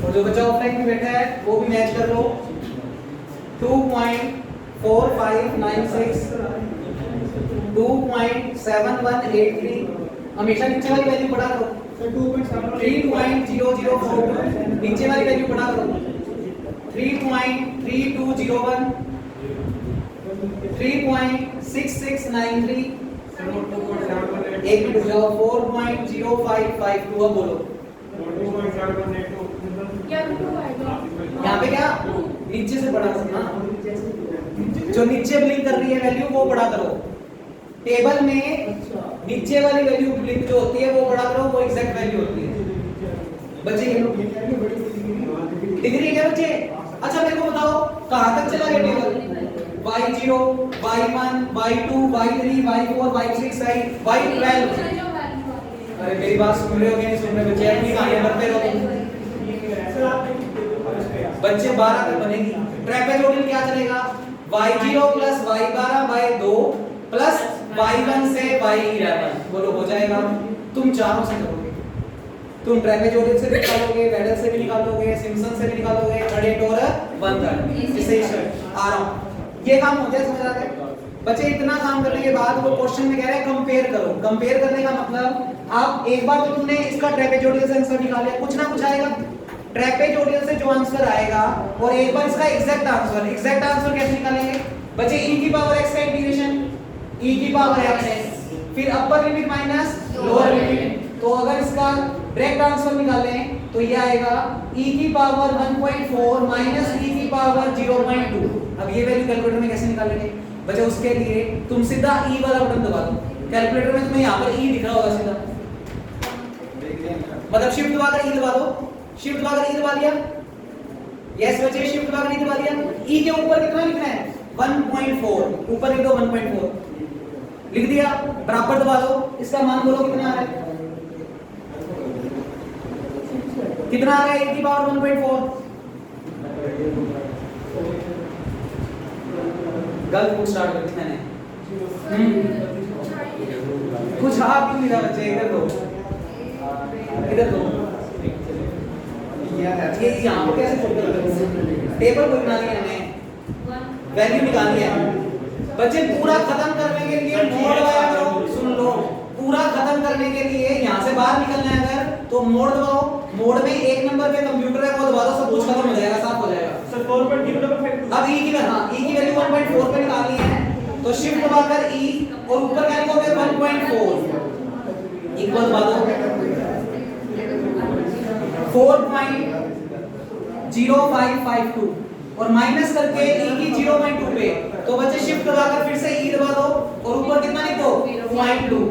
और जो बच्चा ऑफलाइन में बैठा है वो भी मैच कर लो। 2.4596 2.7183 हमेशा नीचे वाली वैल्यू पढ़ा करो। 3.0042 नीचे वाली वैल्यू पढ़ा करो। 3.3201 3.6693 एक मिनट रुक जाओ। 4.0552 अब बोलो यहाँ पे क्या नीचे से पढ़ा करो ना, जो नीचे ब्लिंक कर रही है वैल्यू वो पढ़ा करो। टेबल में नीचे वाली वैल्यू ब्लिंक जो होती है वो पढ़ा करो, वो एग्जैक्ट वैल्यू होती है बच्चे। ये डिग्री है क्या बच्चे? अच्छा मेरे को बताओ कहां तक चला गया table? y0, y1, y2, y3, y4, y6, y12। अरे मेरी बात सुन रहे हो कि नहीं सुन रहे बच्चे? अपनी कहानियां बढ़ते रहो बच्चे। 12 तक बनेगी। ट्रेपेजोइडल क्या चलेगा? y0 plus y12 bye 2 plus y1 से y11। बोलो हो जाएगा? तुम चारों से करोगे। तुम ट्रेपेजोइडल से भी निकालोगे, वेडल से भी निकालोगे, सिम्पसन से भी निकालोगे, 38 और 1/3। इससे ही आ रहा हूं। ये काम हो जाए, समझ आते हैं बच्चे? इतना काम करने के बाद वो क्वेश्चन में कह रहे हैं कंपेयर करो। कंपेयर करने का मतलब आप एक बार तो तुमने इसका ट्रेपेजोइडल से आंसर निकाल लिया, कुछ ना कुछ आएगा ट्रेपेजोइडल से जो आंसर आएगा, और एक बार इसका एग्जैक्ट आंसर। एग्जैक्ट आंसर कैसे निकालेंगे बच्चे? e की पावर x का इंटीग्रेशन, e की पावर x है, फिर upper limit minus lower limit. तो अगर इसका डायरेक्ट आंसर निकालें तो ये आएगा e की पावर 1.4 माइनस e की पावर 0.2। अब ये वैल्यू कैलकुलेटर में कैसे निकालेंगे बच्चे? उसके लिए तुम सीधा e वाला बटन दबा दो। कैलकुलेटर में तुम्हें यहाँ पर e दिख रहा होगा सीधा, मतलब शिफ्ट दबाकर e दबा दो। शिफ्ट दबाकर e दबा दिया, यस बच्चे, शिफ्ट दबाकर e दबा दिया। e के ऊपर कितना लिखना है? 1.4। ऊपर लिख दो 1.4, लिख दिया। बराबर दबा दो। इसका मान बोलो कितना आ रहा है? कितना आ रहा है e की पावर 1.4? गलत बुक स्टार्ट कर दी मैंने। कुछ आप क्यों नहीं बच्चे? इधर दो, इधर दो। ये यहाँ पर कैसे खोल कर टेबल को बनानी है हमें, वैल्यू निकालनी है बच्चे। पूरा खत्म करने के लिए मोड दबाया करो। सुन लो, पूरा खत्म करने के लिए यहाँ से बाहर निकलना है अगर तो मोड दबाओ। मोड में एक नंबर पे कंप्यूटर है वो दबा दो, सब कुछ खत्म हो जाएगा, साफ हो जाएगा। सर 4.0 अब e की वैल्यू 1.4 पे निकालनी है तो शिफ्ट दबाकर e और ऊपर क्या लिखोगे? 1.4 इक्वल दबा दो 4.0552 और माइनस करके e की 0.2 पे। तो बच्चे शिफ्ट दबाकर फिर से e दबा दो और ऊपर कितना लिखो? 0.2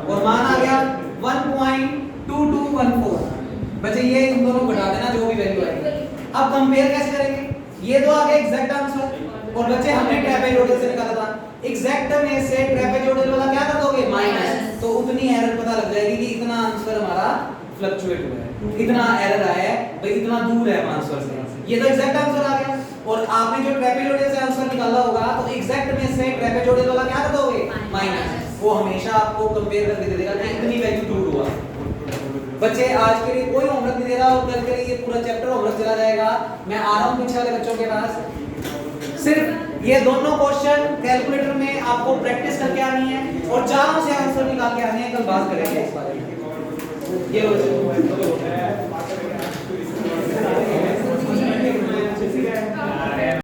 और मान आ गया 1.2214। बच्चे ये इन दोनों को घटा देना जो भी वैल्यू आएगी। अब कंपेयर कैसे करेंगे? ये तो आ गया एग्जैक्ट आंसर और बच्चे हमने ट्रेपेजोइडल से निकाला था। एग्जैक्ट में से ट्रेपेजोइडल वाला क्या कर दोगे? माइनस। तो उतनी एरर पता लग जाएगी कि इतना आंसर हमारा फ्लक्चुएट हुआ है, इतना एरर आया है भाई, इतना दूर है आंसर से। ये तो एग्जैक्ट आंसर आ गया। और आपने जो ट्रेपेजोइडल से आंसर निकाला होगा तो एग्जैक्ट में से ट्रेपेजोइडल वाला क्या कर दोगे? माइनस। वो हमेशा आपको कंपेयर करके दे देगा कि इतनी वैल्यू दूर हुआ। बच्चे आज के लिए कोई होमवर्क नहीं दे रहा और कल के लिए ये पूरा चैप्टर होमवर्क चला जाएगा। मैं आ रहा हूं पीछे वाले बच्चों के पास। सिर्फ ये दोनों क्वेश्चन कैलकुलेटर में आपको प्रैक्टिस करके आनी है और चारों से आंसर निकाल के आने हैं। कल बात करेंगे इस बारे में। ये लो